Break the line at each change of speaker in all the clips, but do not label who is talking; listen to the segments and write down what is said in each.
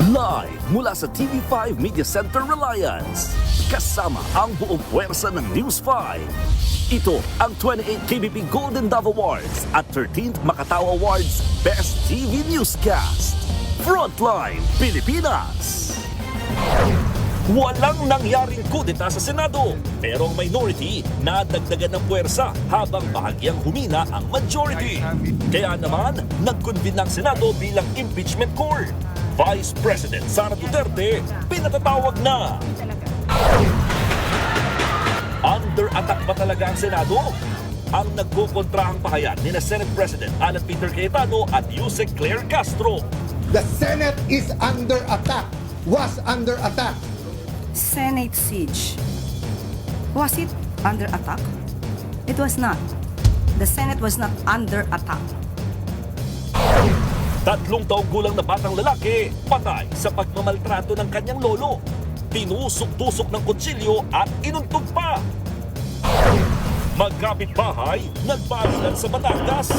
Live mula sa TV5 Media Center Reliance. Kasama ang buong puwersa ng News 5. Ito ang 28th KBP Golden Dove Awards at 13th Makatao Awards Best TV Newscast. Frontline Pilipinas. Walang nangyaring kudeta sa Senado, pero ang minority nadagdagan ng puwersa habang bahagyang humina ang majority. Kaya naman, nag-convene ng Senado bilang impeachment court. Vice President Sara Duterte pinatatawag na. Under attack ba talaga ang Senado? Ang nagkukontrahang pahayag ni Senate President Alan Peter Cayetano at Yusek Claire Castro.
The Senate is under attack, was under attack.
Senate siege. Was it under attack? It was not. The Senate was not under attack.
3 taong gulang na batang lalaki patay sa pagmamaltrato ng kanyang lolo. Tinusok-tusok ng kutsilyo at inuntog pa. Magkapit-bahay, nagbalilan sa Batangas.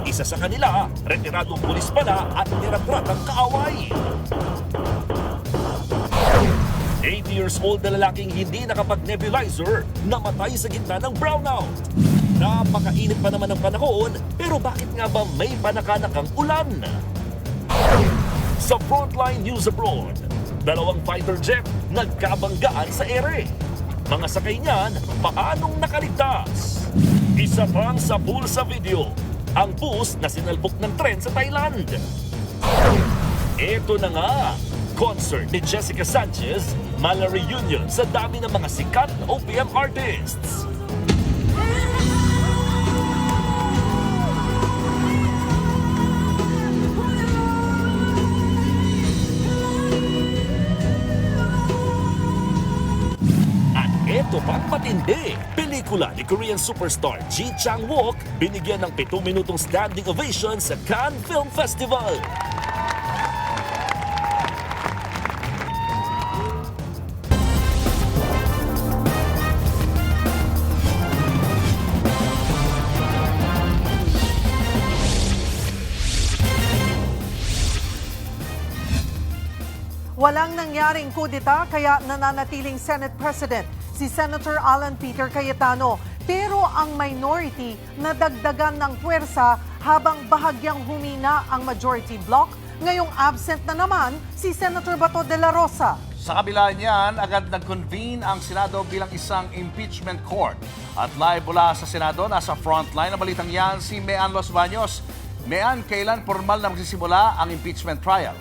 Isa sa kanila, retiradong pulis pala at niratratang kaaway. 8 years old na lalaking hindi nakapag-nebulizer namatay sa gitna ng brownout. Napakainit pa naman ng panahon, pero bakit nga ba may panakanakang ulan? Sa Frontline News Abroad, 2 fighter jet nagkabanggaan sa ere. Mga sakay niyan, paanong nakaligtas? Isa pang sa bulsa video, ang bus na sinalbok ng tren sa Thailand. Ito na nga, concert ni Jessica Sanchez, mala-reunion sa dami ng mga sikat na OPM artists. Ito pang matindi, pelikula ni Korean superstar Ji Chang-wook binigyan ng 7 minutong standing ovation sa Cannes Film Festival.
Walang nangyaring kudeta kaya nananatiling Senate President si Senator Alan Peter Cayetano. Pero ang minority nadagdagan ng puwersa habang bahagyang humina ang majority bloc. Ngayong absent na naman si Senator Bato de la Rosa.
Sa kabila niyan, agad nag-convene ang Senado bilang isang impeachment court. At live mula sa Senado, nasa frontline na balitang yan si Mean Los Baños. Mean, kailan formal na magsisimula ang impeachment trial?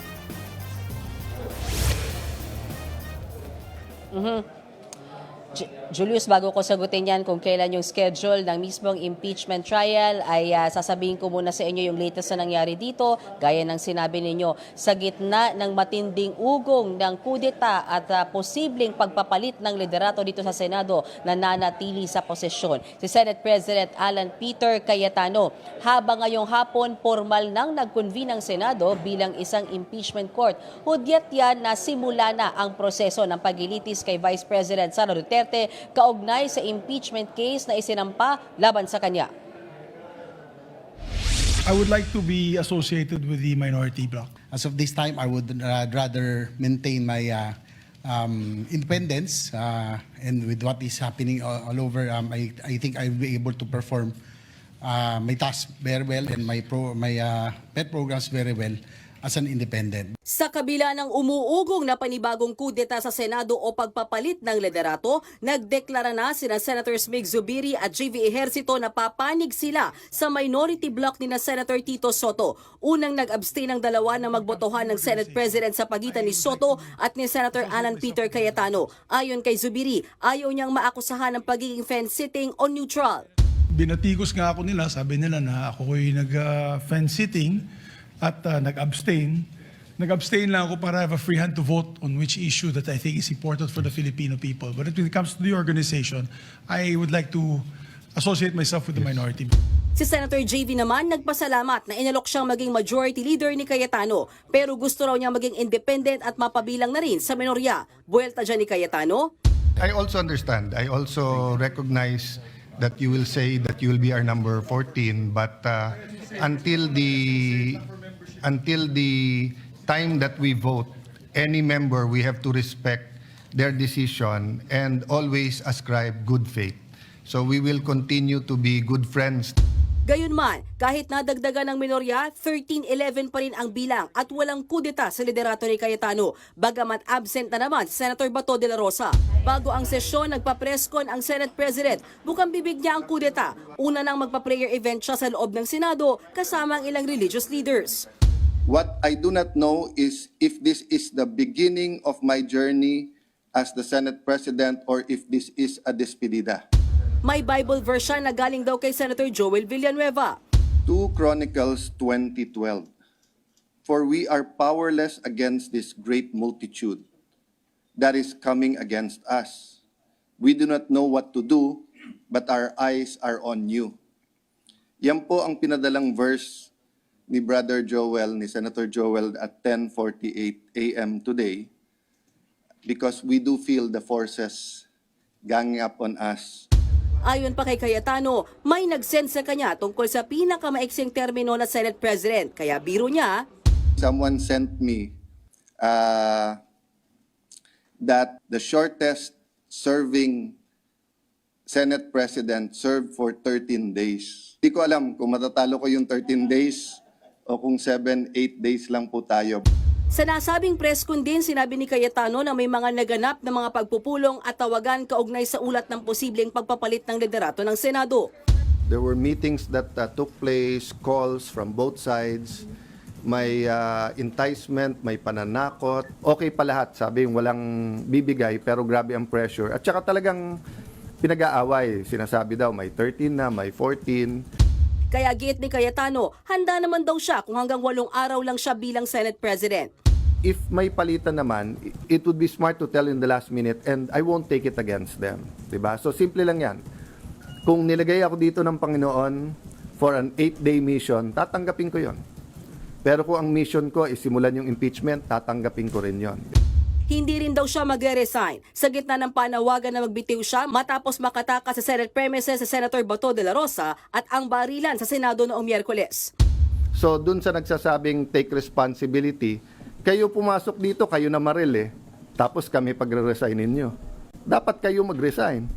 Julius, bago ko sagutin yan kung kailan yung schedule ng mismong impeachment trial, ay sasabihin ko muna sa inyo yung latest na nangyari dito. Gaya ng sinabi ninyo, sa gitna ng matinding ugong ng kudeta at posibleng pagpapalit ng liderato dito sa Senado na nanatili sa posisyon, si Senate President Alan Peter Cayetano. Habang ngayong hapon, formal nang nag-convene ang Senado bilang isang impeachment court. Hudyat yan na simula na ang proseso ng paglilitis kay Vice President Sara Duterte kaugnay sa impeachment case na isinampa laban sa kanya.
I would like to be associated with the minority bloc.
As of this time, I would rather maintain my independence and with what is happening all over, I think I'll be able to perform my tasks very well and my pet programs very well as an independent.
Sa kabila ng umuugong na panibagong kudeta sa Senado o pagpapalit ng liderato, nagdeklara na sina Senators Mig Zubiri at JV Ejercito na papanig sila sa minority bloc ni na Senator Tito Soto. Unang nag-abstain ng dalawa na magbotohan ng Senate President sa pagitan ni Soto at ni Senator Alan Peter Cayetano. Ayon kay Zubiri, ayaw niyang maakusahan ng pagiging fence-sitting o neutral.
Binatigos nga ako nila, sabi nila na ako ko'y nag-fence-sitting at nag-abstain. Nag-abstain lang ako para have a free hand to vote on which issue that I think is important for the Filipino people. But when it comes to the organization, I would like to associate myself with the minority.
Si Senator JV naman nagpasalamat na inalok siyang maging majority leader ni Cayetano, pero gusto raw niya maging independent at mapabilang na rin sa minorya. Buwelta dyan ni Cayetano.
I also understand. I also recognize that you will say that you will be our number 14, but until the until the time that we vote, any member, we have to respect their decision and always ascribe good faith. So we will continue to be good friends.
Gayunman, kahit nadagdagan ng minorya, 13-11 pa rin ang bilang at walang kudeta sa liderato ni Cayetano, bagamat absent na naman si Senator Bato de la Rosa. Bago ang sesyon, nagpa-presscon ang Senate President. Bukang bibig niya ang kudeta. Una nang magpa-prayer event siya sa loob ng Senado kasama ang ilang religious leaders.
What I do not know is if this is the beginning of my journey as the Senate President or if this is a despedida.
May Bible version na galing daw kay Senator Joel Villanueva.
2 Chronicles 20:12. For we are powerless against this great multitude that is coming against us. We do not know what to do, but our eyes are on you. Yan po ang pinadalang verse ni Brother Joel, ni Senator Joel at 10:48 a.m. today because we do feel the forces ganging up on us.
Ayon pa kay Cayetano, may nag-send sa kanya tungkol sa pinakamaiksing termino na Senate President. Kaya biro niya,
Someone sent me that the shortest serving Senate President served for 13 days. Hindi ko alam kung matatalo ko yung 13 days o kung 7-8 days lang po tayo.
sa nasabing press con din, sinabi ni Cayetano na may mga naganap na mga pagpupulong at tawagan kaugnay sa ulat ng posibleng pagpapalit ng liderato ng Senado.
There were meetings that took place, calls from both sides, may enticement, may pananakot. Okay pa lahat, sabi yung walang bibigay pero grabe ang pressure. At saka talagang pinag-aaway, sinasabi daw may 13 na, may 14.
Kaya giit ni Cayetano, handa naman daw siya kung hanggang 8 araw lang siya bilang Senate President.
If may palitan naman, it would be smart to tell in the last minute and I won't take it against them. Diba? So simple lang yan. Kung nilagay ako dito ng Panginoon for an 8-day mission, tatanggapin ko yon. Pero kung ang mission ko is simulan yung impeachment, tatanggapin ko rin yon.
Hindi rin daw siya magre-resign sa gitna ng panawagan na magbitiw siya matapos makatakas sa Senate premises sa Senator Bato de la Rosa at ang barilan sa Senado noong Miyerkules.
So dun sa nagsasabing take responsibility, kayo pumasok dito, kayo na maril eh. Tapos kami pagre-resign ninyo. Dapat kayo mag-resign.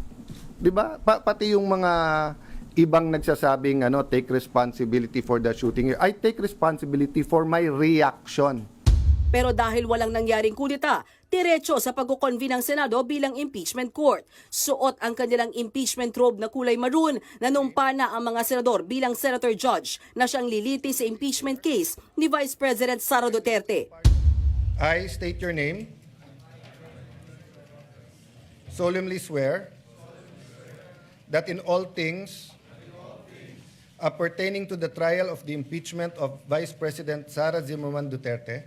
'Di ba? Pati yung mga ibang nagsasabing take responsibility for the shooting here. I take responsibility for my reaction.
Pero dahil walang nangyaring kudeta, diretso sa pagkukonvene ng Senado bilang impeachment court. Suot ang kanilang impeachment robe na kulay maroon, nanumpa na ang mga senador bilang senator judge na siyang liliti sa impeachment case ni Vice President Sara Duterte.
I state your name. Solemnly swear that in all things pertaining to the trial of the impeachment of Vice President Sara Zimmerman Duterte,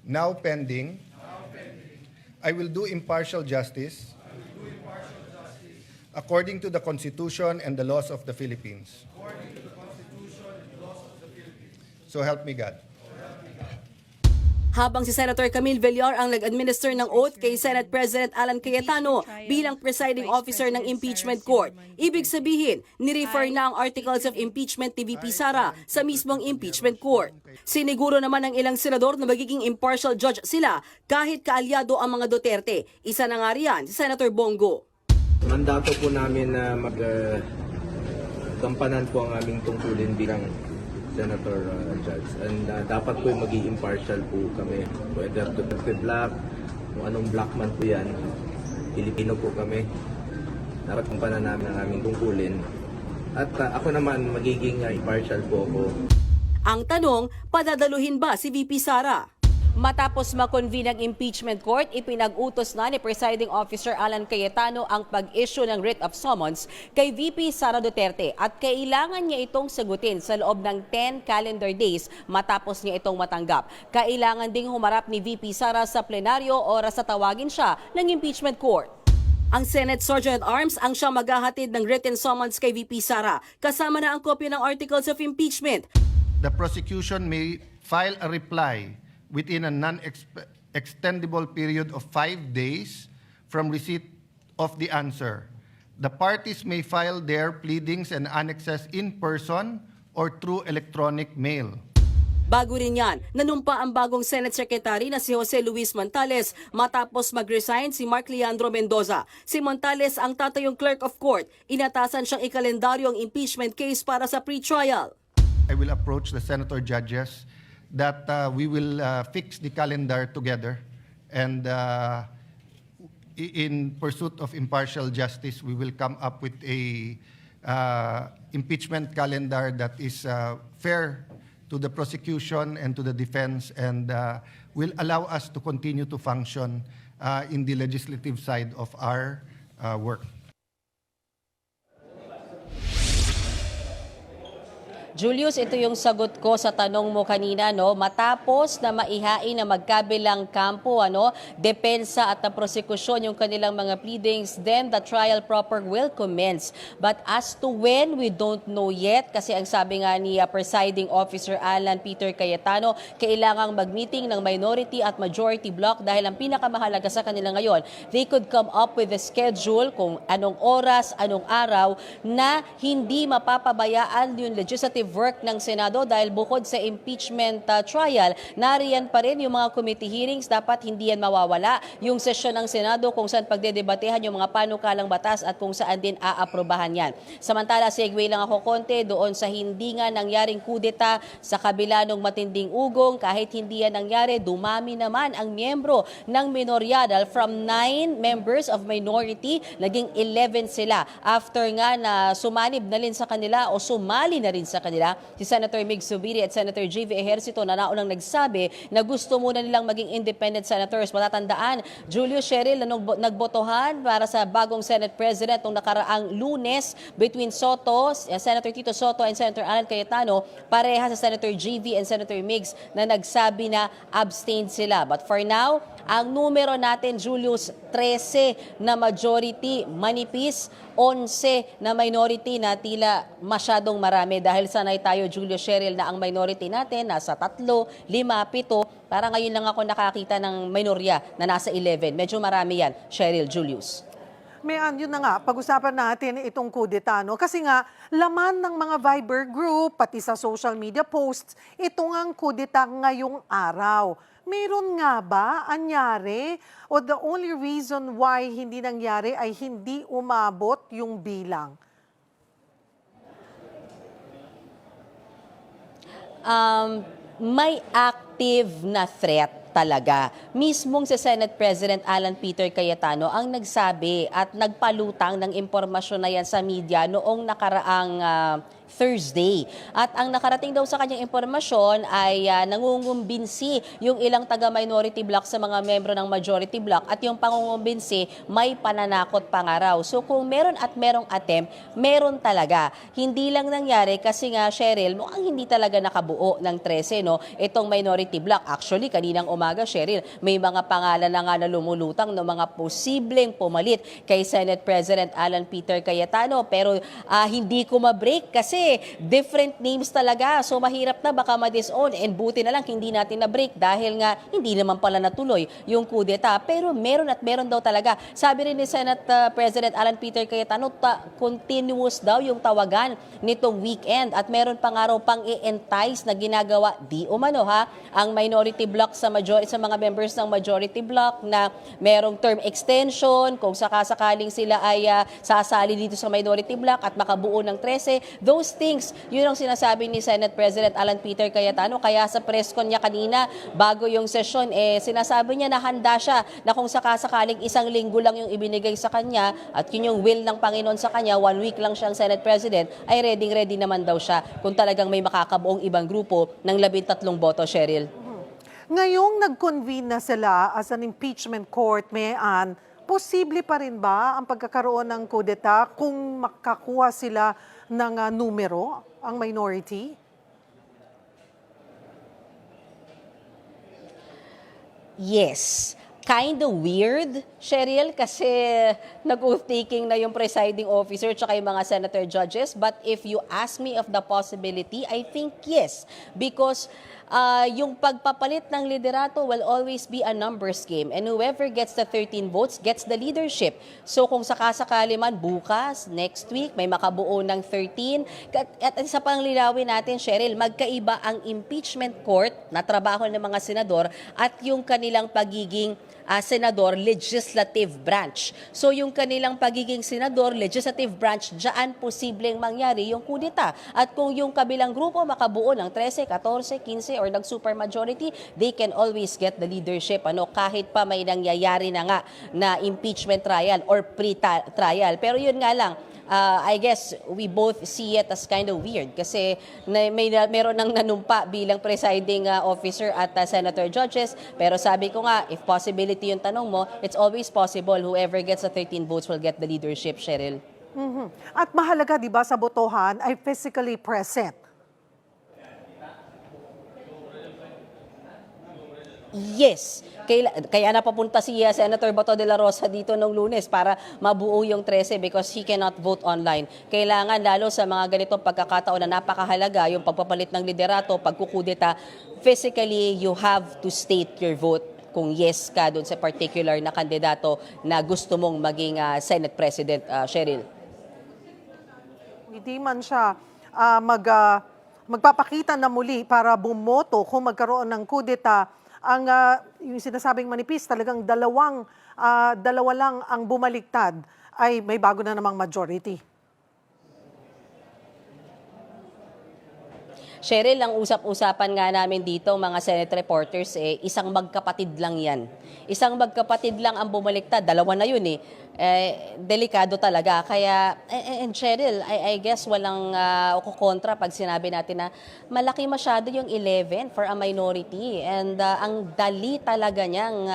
now pending, I will do impartial justice according to the Constitution and the laws of the Philippines. So help me God.
Habang si Senator Camille Villar ang nag-administer ng oath kay Senate President Alan Cayetano bilang presiding officer ng impeachment court. Ibig sabihin, ni-refer na ang articles of impeachment ni VP Sara sa mismong impeachment court. Siniguro naman ng ilang senador na magiging impartial judge sila kahit kaalyado ang mga Duterte. Isa na nga riyan si Senator Bongo.
Mandato po namin na magkampanan po ang aming tungkulin bilang Senator Judge. And dapat po maging impartial po kami. Whether Duterte Black, kung anong black man po yan, Pilipino po kami. Dapat kampanan namin ang aming tungkulin. At ako naman magiging impartial po ako.
Ang tanong, padadaluhin ba si VP Sara? Matapos makonvene ang impeachment court, ipinag-utos na ni Presiding Officer Alan Cayetano ang pag-issue ng writ of summons kay VP Sara Duterte at kailangan niya itong sagutin sa loob ng 10 calendar days matapos niya itong matanggap. Kailangan ding humarap ni VP Sara sa plenaryo oras sa tawagin siya ng impeachment court. Ang Senate Sergeant at Arms ang siyang maghahatid ng written summons kay VP Sara, kasama na ang kopya ng articles of impeachment.
The prosecution may file a reply within a non-extendable period of 5 days from receipt of the answer. The parties may file their pleadings and annexes in person or through electronic mail.
Bago rin yan, nanumpa ang bagong Senate Secretary na si Jose Luis Montales matapos mag-resign si Mark Leandro Mendoza. Si Montales ang tatayong clerk of court. Inatasan siyang ikalendaryo ang impeachment case para sa pre-trial.
I will approach the senator judges that we will fix the calendar together, and in pursuit of impartial justice, we will come up with a impeachment calendar that is fair to the prosecution and to the defense, and will allow us to continue to function in the legislative side of our work.
Julius, ito yung sagot ko sa tanong mo kanina, no? Matapos na maihain na magkabilang kampo, depensa at ang prosekusyon yung kanilang mga pleadings, then the trial proper will commence. But as to when, we don't know yet kasi ang sabi nga ni Presiding Officer Alan Peter Cayetano, kailangang mag-meeting ng minority at majority bloc dahil ang pinakamahalaga sa kanila ngayon, they could come up with a schedule kung anong oras, anong araw na hindi mapapabayaan yung legislative work ng Senado dahil bukod sa impeachment trial, nariyan pa rin yung mga committee hearings. Dapat hindi yan mawawala. Yung sesyon ng Senado kung saan pagdedebatehan yung mga panukalang batas at kung saan din aaprobahan yan. Samantala, segue lang ako konti doon sa hindi nga nangyaring kudeta sa kabila ng matinding ugong. Kahit hindi yan nangyari, dumami naman ang miyembro ng minorya dahil from 9 members of minority, naging 11 sila. After nga na sumanib na rin sa kanila o sumali na rin sa kanila, si Senator Mig Zubiri at Senator J.V. Ejercito na naunang nagsabi na gusto muna nilang maging independent senators. Matatandaan, Julius, Cheryl, na nagbotohan para sa bagong Senate President nung nakaraang Lunes between Senator Tito Soto and Senator Alan Cayetano, pareha sa Senator J.V. and Senator Migs na nagsabi na abstain sila. But for now, ang numero natin, Julius, 13 na majority, manipis, 11 na minority na tila masyadong marami dahil sanay tayo, Julius, Cheryl, na ang minority natin nasa 3, 5, 7. Para ngayon lang ako nakakita ng minorya na nasa 11. Medyo marami yan, Cheryl, Julius.
Mayan, yun na nga, pag-usapan natin itong kudeta, no? Kasi nga, laman ng mga Viber group, pati sa social media posts, ito nga ang kudeta ngayong araw. Meron nga ba anyari? O the only reason why hindi nangyari ay hindi umabot yung bilang?
May active na threat talaga. Mismong si Senate President Alan Peter Cayetano ang nagsabi at nagpalutang ng impormasyon na yan sa media noong nakaraang Thursday. At ang nakarating daw sa kanyang impormasyon ay nangungumbinsi yung ilang taga-minority block sa mga membro ng majority block at yung pangungumbinsi may pananakot pa nga raw. So kung meron at merong attempt, meron talaga. Hindi lang nangyari kasi nga, Cheryl, mukhang hindi talaga nakabuo ng 13, no? Itong minority block. Actually, kaninang umaga, Cheryl, may mga pangalan na nga na lumulutang ng mga posibleng pumalit kay Senate President Alan Peter Cayetano. Pero hindi ko ma-break kasi different names talaga. So mahirap na baka ma-disown. And buti na lang hindi natin na-break dahil nga hindi naman pala natuloy yung kudeta. Pero meron at meron daw talaga. Sabi rin ni Senate President Alan Peter Cayetano, continuous daw yung tawagan nitong weekend. At meron pa nga raw pang i-entice na ginagawa di umano ang minority block sa mga members ng majority block na merong term extension kung sakasakaling sila ay sasali dito sa minority block at makabuo ng 13. Those things, yun ang sinasabi ni Senate President Alan Peter Cayetano. Kaya sa press con niya kanina, bago yung session, sinasabi niya na handa siya na kung sakasakaling 1 linggo lang yung ibinigay sa kanya at yun yung will ng Panginoon sa kanya, 1 week lang siyang Senate President, ay ready naman daw siya kung talagang may makakabuong ibang grupo ng 13 boto, Cheryl.
Ngayong nag-convene na sila as an impeachment court, Mayan, posible pa rin ba ang pagkakaroon ng kudeta kung makakuha sila ng numero, ang minority?
Yes. kind of weird, Cheryl, kasi nag-oath-taking na yung presiding officer tsaka yung mga senator judges. But if you ask me of the possibility, I think yes. Because yung pagpapalit ng liderato will always be a numbers game. And whoever gets the 13 votes gets the leadership. So kung sakasakali man bukas, next week, may makabuo ng 13. At isa pang linawin natin, Cheryl, magkaiba ang impeachment court na trabaho ng mga senador at yung kanilang pagiging senador legislative branch. So yung kanilang pagiging senador legislative branch, diyan posibleng mangyari yung kudeta. At kung yung kabilang grupo makabuo ng 13, 14, 15 or ng supermajority, they can always get the leadership kahit pa may nangyayari na nga na impeachment trial or pre-trial. Pero yun nga lang, I guess we both see it as kind of weird kasi meron nang nanumpa bilang presiding officer at senator judges. Pero sabi ko nga, if possibility yung tanong mo, it's always possible whoever gets the 13 votes will get the leadership, Cheryl.
At mahalaga, di ba, sa botohan ay physically present.
Yes. Kaya napapunta si Senator Bato de la Rosa dito nung Lunes para mabuo yung 13 because he cannot vote online. Kailangan lalo sa mga ganitong pagkakataon na napakahalaga yung pagpapalit ng liderato, pagkukudeta, physically you have to state your vote kung yes ka doon sa particular na kandidato na gusto mong maging Senate President, Cheryl.
Hindi man siya magpapakita na muli para bumoto kung magkaroon ng kudeta. Yung sinasabing manipis, talagang dalawa lang ang bumaliktad ay may bago na namang majority.
Cheryl, ang usap-usapan nga namin dito, mga Senate reporters, isang magkapatid lang yan. Isang magkapatid lang ang bumaliktad. Dalawa na yun delikado talaga. Kaya, and Cheryl, I guess walang kukontra pag sinabi natin na malaki masyado yung 11 for a minority. And ang dali talaga niyang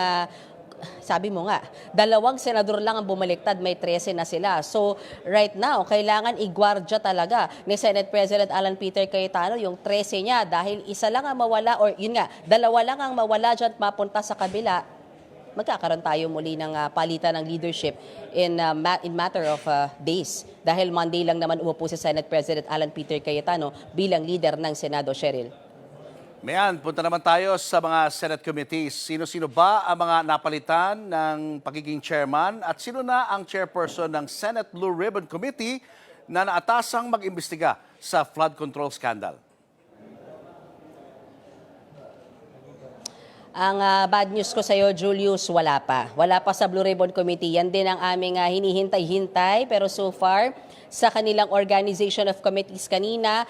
sabi mo nga, 2 senador lang ang bumaliktad, may 13 na sila. So, right now, kailangan igwardya talaga ni Senate President Alan Peter Cayetano yung 13 niya dahil isa lang ang mawala or yun nga, 2 lang ang mawala dyan mapunta sa kabila. Magkakaroon tayo muli ng palitan ng leadership in matter of days. Dahil Monday lang naman umupo si Senate President Alan Peter Cayetano bilang leader ng Senado, Cheryl.
Mayan, punta naman tayo sa mga Senate committees. Sino-sino ba ang mga napalitan ng pagiging chairman at sino na ang chairperson ng Senate Blue Ribbon Committee na naatasang mag-imbestiga sa flood control scandal?
Ang bad news ko sa iyo, Julius, wala pa. Wala pa sa Blue Ribbon Committee. Yan din ang aming hinihintay-hintay. Pero so far, sa kanilang organization of committees kanina,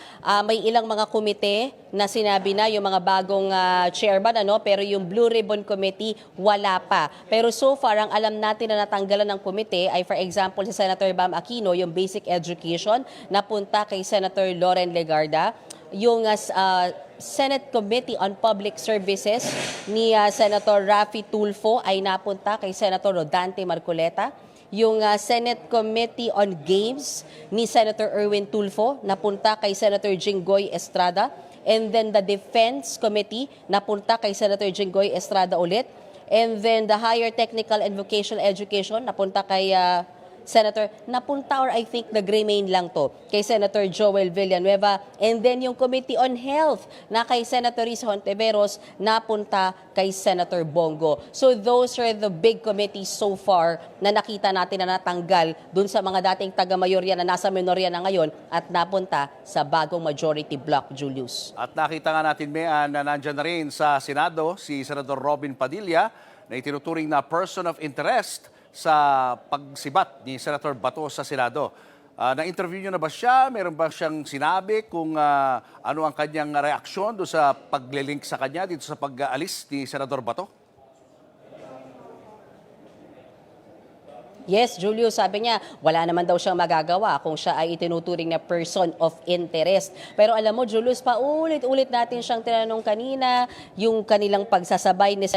may ilang mga komite na sinabi na yung mga bagong chairman, pero yung Blue Ribbon Committee, wala pa. Pero so far, ang alam natin na natanggalan ng komite ay for example si Senator Bam Aquino, yung basic education, napunta kay Senator Loren Legarda. Yung Senate Committee on Public Services ni Senator Raffy Tulfo ay napunta kay Senator Rodante Marcoleta. Yung Senate Committee on Games ni Senator Erwin Tulfo napunta kay Senator Jinggoy Estrada. And then the Defense Committee napunta kay Senator Jinggoy Estrada ulit. And then the Higher Technical and Vocational Education napunta kay Senator, napunta or I think nag-remain lang to kay Senator Joel Villanueva. And then yung Committee on Health na kay Senator Risa Hontiveros napunta kay Senator Bongo. So those are the big committees so far na nakita natin na natanggal dun sa mga dating taga-mayorya na nasa minorya na ngayon at napunta sa bagong majority block, Julius.
At nakita nga natin, Mayan, na nandyan na rin sa Senado si Senador Robin Padilla na itinuturing na person of interest sa pagsibat ni Senator Bato sa Senado. Na-interview nyo na ba siya? Meron ba siyang sinabi kung ano ang kanyang reaksyon doon sa paglilink sa kanya dito sa pag-aalis ni Senador Bato?
Yes, Julius, sabi niya, wala naman daw siyang magagawa kung siya ay itinuturing na person of interest. Pero alam mo, Julius, paulit-ulit natin siyang tinanong kanina, yung kanilang pagsasabay ni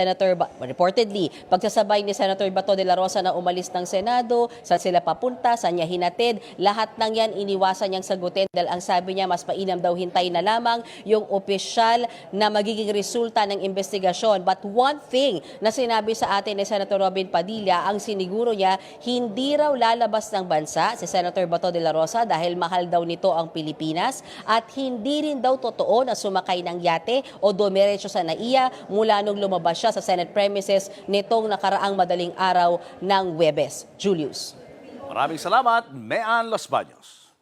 reportedly, pagsasabay ni Senator Bato de la Rosa na umalis ng Senado, saan sila papunta, saan niya hinatid, lahat ng yan iniwasan niyang sagutin dahil ang sabi niya, mas mainam daw hintay na lamang yung opisyal na magiging resulta ng investigasyon. But one thing na sinabi sa atin ni Senator Robin Padilla, ang siniguro niya, hindi raw lalabas ng bansa si Senator Bato de la Rosa dahil mahal daw nito ang Pilipinas at hindi rin daw totoo na sumakay ng yate o dumiretso sa NAIA mula nung lumabas siya sa Senate premises nitong nakaraang madaling araw ng Huwebes. Julius.
Maraming salamat, Mean Los Baños.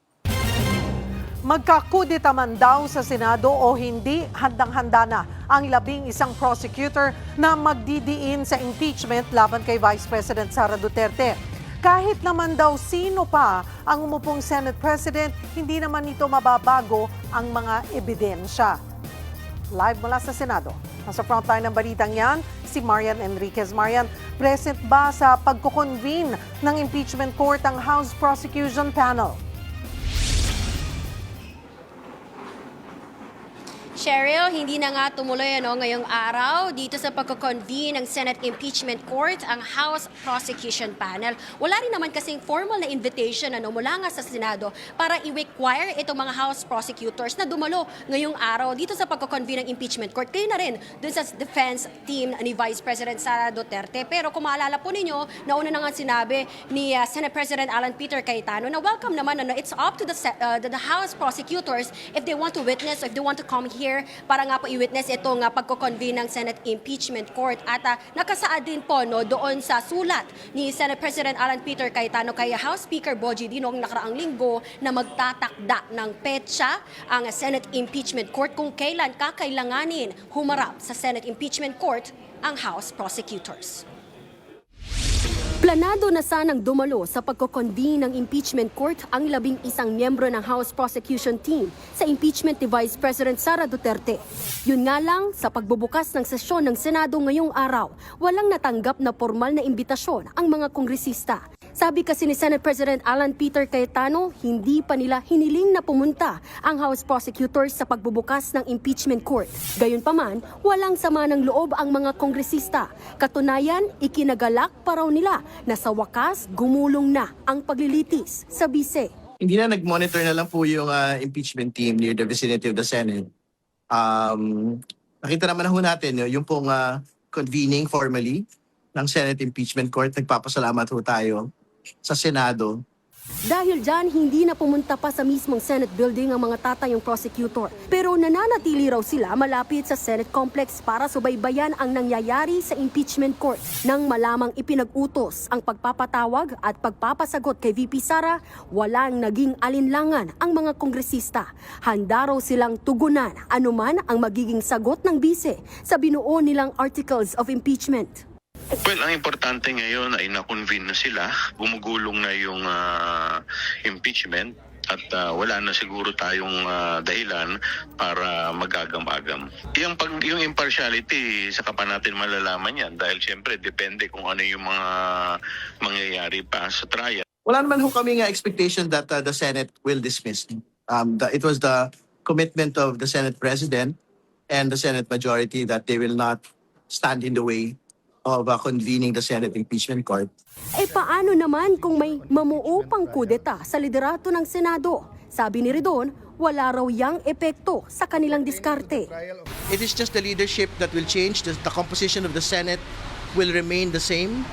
Magkakudeta man daw sa Senado o hindi, handang-handa na ang 11 prosecutor na magdidiin sa impeachment laban kay Vice President Sara Duterte. Kahit naman daw sino pa ang umupong Senate President, hindi naman ito mababago ang mga ebidensya. Live mula sa Senado. Nasa frontline ng balitang yan, si Marian Enriquez. Marian, present ba sa pagkukonvene ng impeachment court ang House Prosecution Panel?
Cheryl, hindi na nga tumuloy ngayong araw dito sa pagko-convene ng Senate Impeachment Court ang House Prosecution Panel. Wala rin naman kasing formal na invitation mula nga sa Senado para i-require itong mga House prosecutors na dumalo ngayong araw dito sa pagko-convene ng Impeachment Court. Kayo na rin dun sa defense team ni Vice President Sara Duterte. Pero kung maalala po ninyo, nauna na nga sinabi ni Senate President Alan Peter Cayetano na welcome naman, it's up to the House prosecutors if they want to witness, if they want to come here para nga po i-witness itong pagko-convene ng Senate Impeachment Court. At nakasaad din po doon sa sulat ni Senate President Alan Peter Cayetano kay House Speaker Bogie Dino nakaraang linggo na magtatakda ng petsa ang Senate Impeachment Court kung kailan kakailanganin humarap sa Senate Impeachment Court ang House prosecutors.
Planado na sanang dumalo sa pagko-convene ng impeachment court ang 11 miyembro ng House Prosecution Team sa impeachment ni Vice President Sara Duterte. Yun nga lang, sa pagbubukas ng sesyon ng Senado ngayong araw, walang natanggap na formal na imbitasyon ang mga kongresista. Sabi kasi ni Senate President Alan Peter Cayetano, hindi pa nila hiniling na pumunta ang House prosecutors sa pagbubukas ng impeachment court. Gayunpaman, walang sama ng loob ang mga kongresista. Katunayan, ikinagalak pa raw nila na sa wakas gumulong na ang paglilitis sa bise.
Hindi na nag-monitor na lang po yung impeachment team near the vicinity of the Senate. Nakita naman na ho natin yung pong convening formally ng Senate Impeachment Court. Nagpapasalamat ho tayo sa Senado.
Dahil dyan, hindi na pumunta pa sa mismong Senate building ang mga tatayong prosecutor. Pero nananatili raw sila malapit sa Senate complex para subaybayan ang nangyayari sa impeachment court. Nang malamang ipinag-utos ang pagpapatawag at pagpapasagot kay VP Sara, walang naging alinlangan ang mga kongresista. Handa raw silang tugunan anuman ang magiging sagot ng bise sa binuo nilang articles of impeachment.
Well, ang importante ngayon ay na-convene na sila, gumugulong na yung impeachment at wala na siguro tayong dahilan para magagam-agam. Yung impartiality, saka pa natin malalaman yan dahil siyempre depende kung ano yung mga mangyayari pa sa trial.
Wala naman ho kami expectation that the Senate will dismiss. It was the commitment of the Senate President and the Senate majority that they will not stand in the way of convening the Senate Impeachment Court.
Paano naman kung may mamuupang kudeta sa liderato ng Senado? Sabi ni Ridon, wala raw yang epekto sa kanilang diskarte.
It is just the leadership that will change. The composition of the Senate will remain the same.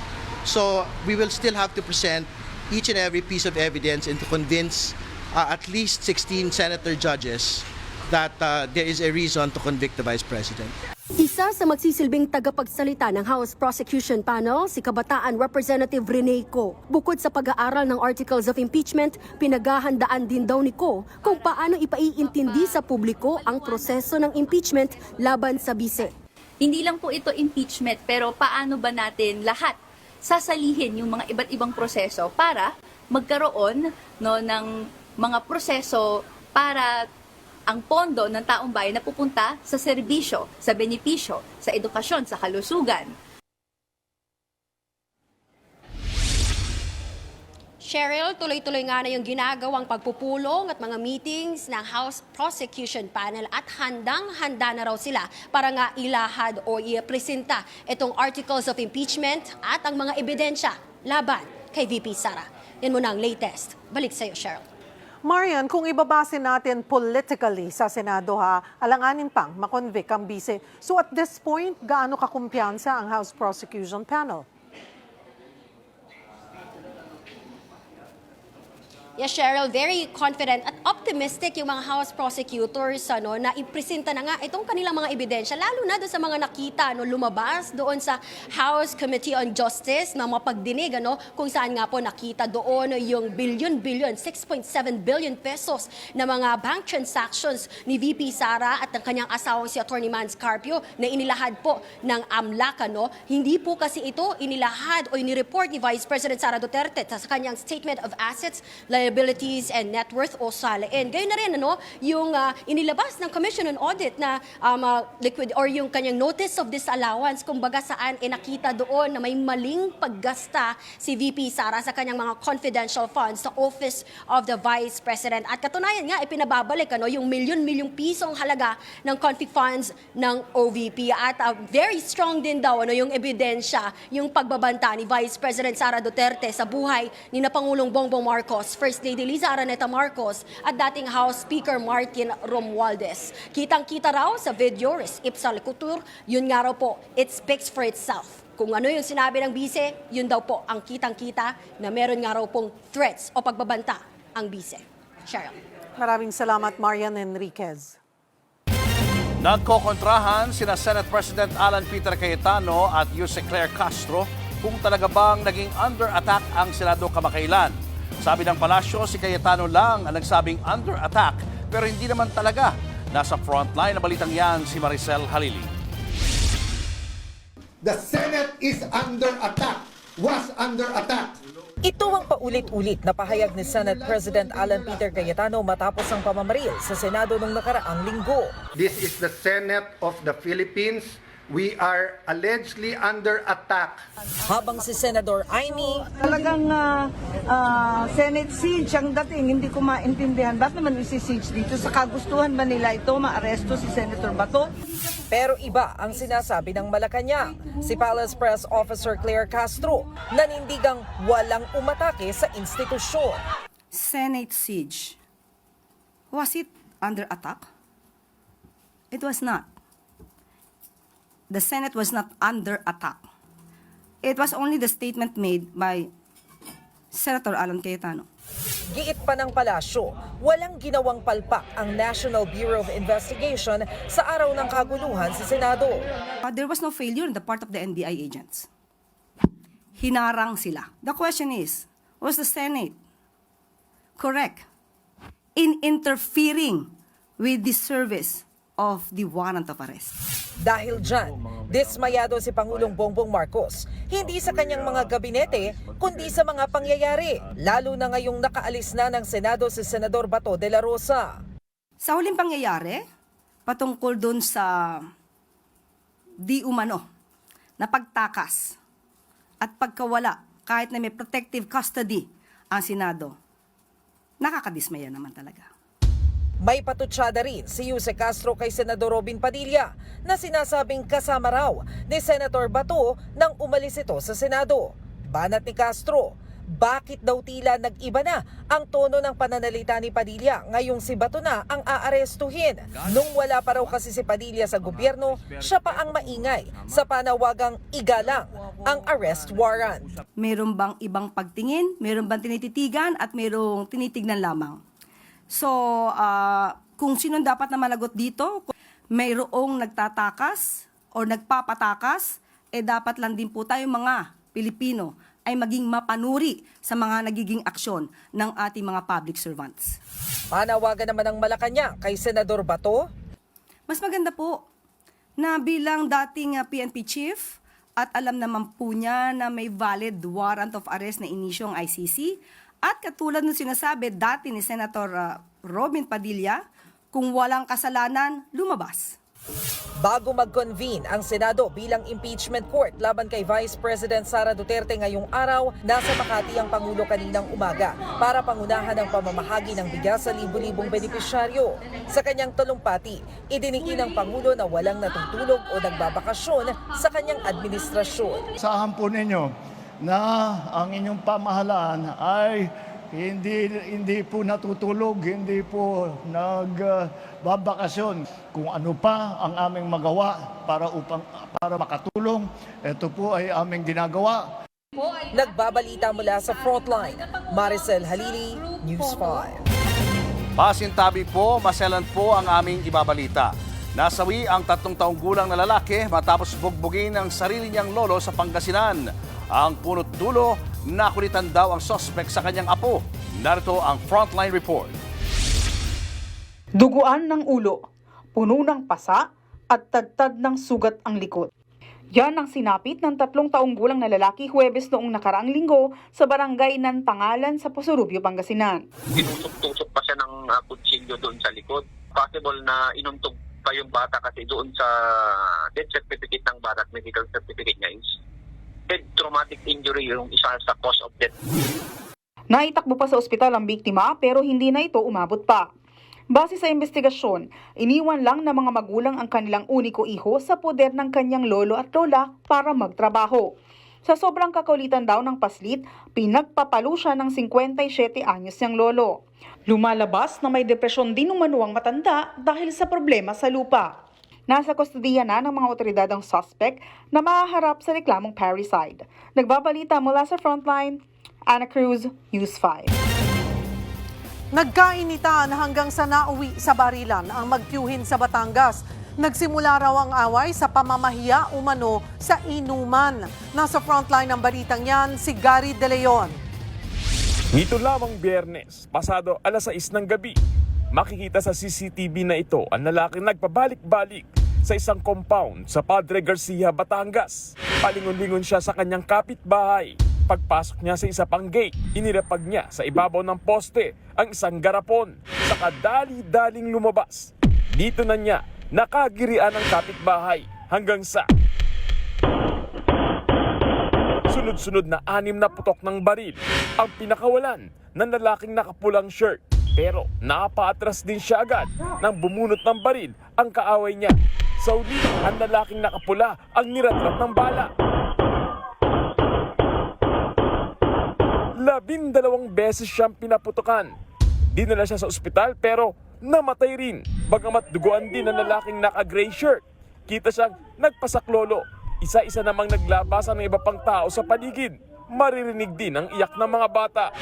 So we will still have to present each and every piece of evidence and to convince at least 16 senator judges that there is a reason to convict the Vice President.
Isa sa magsisilbing tagapagsalita ng House Prosecution Panel, si Kabataan Representative Rene Co. Bukod sa pag-aaral ng Articles of Impeachment, pinaghahandaan din daw ni Co. kung paano ipaiintindi sa publiko ang proseso ng impeachment laban sa bise.
Hindi lang po ito impeachment, pero paano ba natin lahat sasalihin yung mga iba't ibang proseso para magkaroon ng mga proseso para ang pondo ng taong bayan na pupunta sa serbisyo, sa benepisyo, sa edukasyon, sa kalusugan.
Cheryl, tuloy-tuloy nga na yung ginagawang pagpupulong at mga meetings ng House Prosecution Panel at handang-handa na raw sila para nga ilahad o ipresenta itong articles of impeachment at ang mga ebidensya laban kay VP Sara. Yan muna ang latest. Balik sa'yo, Cheryl.
Marian, kung ibabase natin politically sa Senado alanganin pang makonvict ang bise. So at this point, gaano kakumpiyansa ang House Prosecution Panel?
Yes, Cheryl, very confident at optimistic yung mga House prosecutors na ipresenta na nga itong kanilang mga ebidensya, lalo na doon sa mga nakita lumabas doon sa House Committee on Justice na mapagdinig kung saan nga po nakita doon yung billion, 6.7 billion pesos na mga bank transactions ni VP Sara at ng kanyang asawang si Attorney Mans Carpio na inilahad po ng AMLAC. Hindi po kasi ito inilahad o inireport ni Vice President Sara Duterte sa kanyang Statement of Assets, Liabilities and Net Worth o SALN. Gayon na rin yung inilabas ng Commission on Audit na liquid or yung kanyang Notice of Disallowance, kumbaga saan nakita doon na may maling paggasta si VP Sara sa kanyang mga confidential funds sa Office of the Vice President. At katunayan nga, ipinababalik yung milyon-milyong pisong halaga ng conflict funds ng OVP. At very strong din daw yung ebidensya, yung pagbabanta ni Vice President Sara Duterte sa buhay ni na Pangulong Bongbong Marcos, First Lady Liza Araneta Marcos at dating House Speaker Martin Romualdez. Kitang-kita raw sa video, ipsa likutur, yun nga raw po, it speaks for itself. Kung ano yung sinabi ng bise, yun daw po ang kitang-kita na meron nga raw pong threats o pagbabanta ang bise. Cheryl.
Maraming salamat, Marian Enriquez.
Nagkokontrahan sina Senate President Alan Peter Cayetano at Yuse Claire Castro kung talaga bang naging under attack ang Senado kamakailan. Sabi ng palasyo, si Cayetano lang ang nagsabing under attack pero hindi naman talaga. Nasa frontline na balitang yan si Maricel Halili.
The Senate is under attack, was under attack.
Ito ang paulit-ulit na pahayag ni Senate President Alan Peter Cayetano matapos ang pamamaril sa Senado noong nakaraang linggo.
This is the Senate of the Philippines. We are allegedly under attack.
Habang si Senador Aimee,
Talagang Senate siege ang dating, hindi ko maintindihan. Bakit naman isi-siege dito? Sa kagustuhan ba nila ito, maaresto si Senator Bato?
pero iba ang sinasabi ng Malacanang. Si Palace Press Officer Claire Castro nanindigang walang umatake sa institusyon.
Senate siege. Was it under attack? It was not. The Senate was not under attack. It was only the statement made by Senator Alan Cayetano.
Giit pa ng palasyo, walang ginawang palpak ang National Bureau of Investigation sa araw ng kaguluhan sa Senado.
There was no failure on the part of the NBI agents. Hinarang sila. The question is, was the Senate correct in interfering with the service of the warrant of arrest?
Dahil dyan, dismayado si Pangulong Bongbong Marcos, hindi sa kanyang mga gabinete, kundi sa mga pangyayari, lalo na ngayong nakaalis na ng Senado si Senador Bato de la Rosa.
Sa huling pangyayari, patungkol dun sa di umano na pagtakas at pagkawala kahit na may protective custody ang Senado, nakakadismaya naman talaga.
May patutsada rin si Yuse Castro kay Senador Robin Padilla na sinasabing kasama raw ni Senator Bato nang umalis ito sa Senado. Banat ni Castro, bakit daw tila nag-iba na ang tono ng pananalita ni Padilla ngayong si Bato na ang aarestuhin? Nung wala pa raw kasi si Padilla sa gobyerno, siya pa ang maingay sa panawagang igalang ang arrest warrant.
Meron bang ibang pagtingin? Meron bang tinititigan? At merong tinitignan lamang? So, kung sino dapat na managot dito, mayroong nagtatakas o nagpapatakas, dapat lang din po tayo mga Pilipino ay maging mapanuri sa mga nagiging aksyon ng ating mga public servants.
Panawagan naman ng Malacanang kay Senador Bato.
Mas maganda po na bilang dating PNP chief at alam naman po niya na may valid warrant of arrest na inisyo ang ICC. At katulad ng sinasabi dati ni Senator Robin Padilla, kung walang kasalanan, lumabas.
Bago mag-convene ang Senado bilang impeachment court laban kay Vice President Sara Duterte ngayong araw, nasa Makati ang Pangulo kaninang umaga para pangunahan ang pamamahagi ng bigas sa libu-libong benepisyaryo. Sa kanyang talumpati, idiniin ng Pangulo na walang natutulog o nagbabakasyon sa kanyang administrasyon.
Saahan po ninyo na ang inyong pamahalaan ay hindi po natutulog, hindi po nagbabakasyon. Kung ano pa ang aming magawa para makatulong, ito po ay aming ginagawa.
Nagbabalita mula sa Frontline, Maricel Halili, News 5.
Pasintabi po, maselan po ang aming ibabalita. Nasawi ang 3 taong gulang na lalaki matapos bugbugin ang sarili niyang lolo sa Pangasinan. Ang punot dulo, nakulitan daw ang suspect sa kanyang apo. Narito ang Frontline Report.
Duguan ng ulo, puno ng pasa at tadtad ng sugat ang likod. Yan ang sinapit ng 3 taong gulang na lalaki Huwebes noong nakaraang linggo sa barangay ng Pangalan sa Posurubio, Pangasinan.
Tinusok-tusok pa siya ng kutsilyo doon sa likod. Possible na inuntog pa yung bata kasi doon sa death certificate ng bata at medical certificate niya is head traumatic injury yung isa sa cause of death.
Naitakbo pa sa ospital ang biktima pero hindi na ito umabot pa. Base sa investigasyon, iniwan lang ng mga magulang ang kanilang uniko iho sa poder ng kanyang lolo at lola para magtrabaho. Sa sobrang kakulitan daw ng paslit, pinagpapalo siya ng 57 anyos niyang lolo. Lumalabas na may depresyon din umano ang matanda dahil sa problema sa lupa. Nasa kustodiya na ng mga otoridad ang suspect na mahaharap sa reklamong parricide. Nagbabalita mula sa Frontline, Ana Cruz, News 5.
Nagkainitan hanggang sa nauwi sa barilan ang magtiyuhin sa Batangas. Nagsimula raw ang away sa pamamahiya umano sa inuman. Nasa frontline ng balitang yan, si Gary De Leon.
Nito lamang Biyernes, pasado alas 6 ng gabi, makikita sa CCTV na ito ang lalaking nagpabalik-balik sa isang compound sa Padre Garcia, Batangas. Palingon-lingon siya sa kanyang kapitbahay. Pagpasok niya sa isa pang gate, inirapag niya sa ibabaw ng poste ang isang garapon. Saka dali-daling lumabas. Dito na niya nakagirian ang kapitbahay hanggang sa sunod-sunod na 6 na putok ng baril ang pinakawalan ng lalaking nakapulang shirt. Pero napaatras din siya agad nang bumunot ng baril ang kaaway niya. Sa uli, ang lalaking nakapula ang niratrat ng bala. 12 beses siyang pinaputukan. Dinala siya sa ospital pero namatay rin. Bagamat duguan din ang lalaking naka-gray shirt. Kita siyang nagpasaklolo. Isa-isa namang naglabasan ng iba pang tao sa paligid. Maririnig din ang iyak ng mga bata.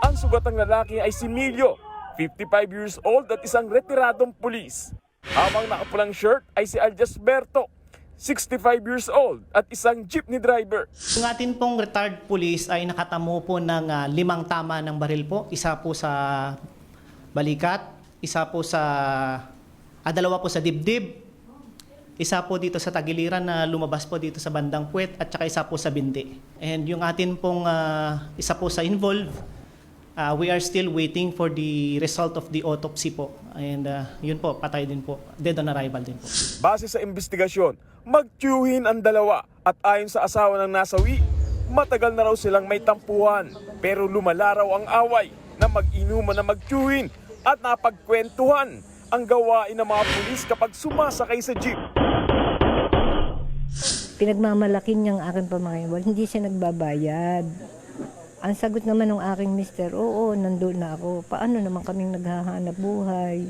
Ang sugatang lalaki ay si Milio, 55 years old at isang retiradong pulis. Habang nakapulang shirt ay si Aljasberto, 65 years old at isang jeepney driver.
Yung atin pong retired police ay nakatamo po ng 5 tama ng baril po. Isa po sa balikat, isa po sa 2 po sa dibdib, isa po dito sa tagiliran na lumabas po dito sa bandang puwet at saka isa po sa binti. And yung atin pong isa po sa involved, we are still waiting for the result of the autopsy po. And yun po, patay din po. Dead on arrival din po.
Base sa investigasyon, magtiyuhin ang dalawa at ayon sa asawa ng nasawi, matagal na raw silang may tampuhan. Pero lumala raw ang away na mag-inuman na magtiyuhin at napagkwentuhan ang gawain ng mga pulis kapag sumasakay sa jeep.
Pinagmamalaki niyang aking pamangayawal, hindi siya nagbabayad. Ang sagot naman ng aking mister, oo, nandun na ako. Paano naman kaming naghahanap buhay?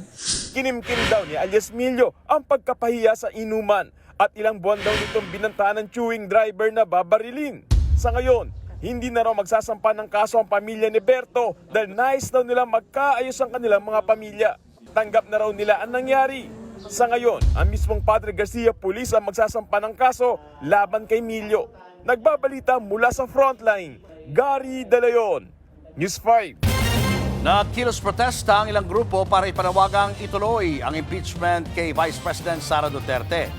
Kinimkim daw ni alias Milio ang pagkapahiya sa inuman at ilang buwan daw nitong binantaan ng chewing driver na babarilin. Sa ngayon, hindi na raw magsasampa ng kaso ang pamilya ni Berto dahil nais daw nila magkaayos ang kanilang mga pamilya. Tanggap na raw nila ang nangyari. Sa ngayon, ang mismong Padre Garcia Police ang magsasampa ng kaso laban kay Milio. Nagbabalita mula sa Frontline, Gary De Leon, News 5.
Nagkilos protesta ang ilang grupo para ipanawagang ituloy ang impeachment kay Vice President Sara Duterte.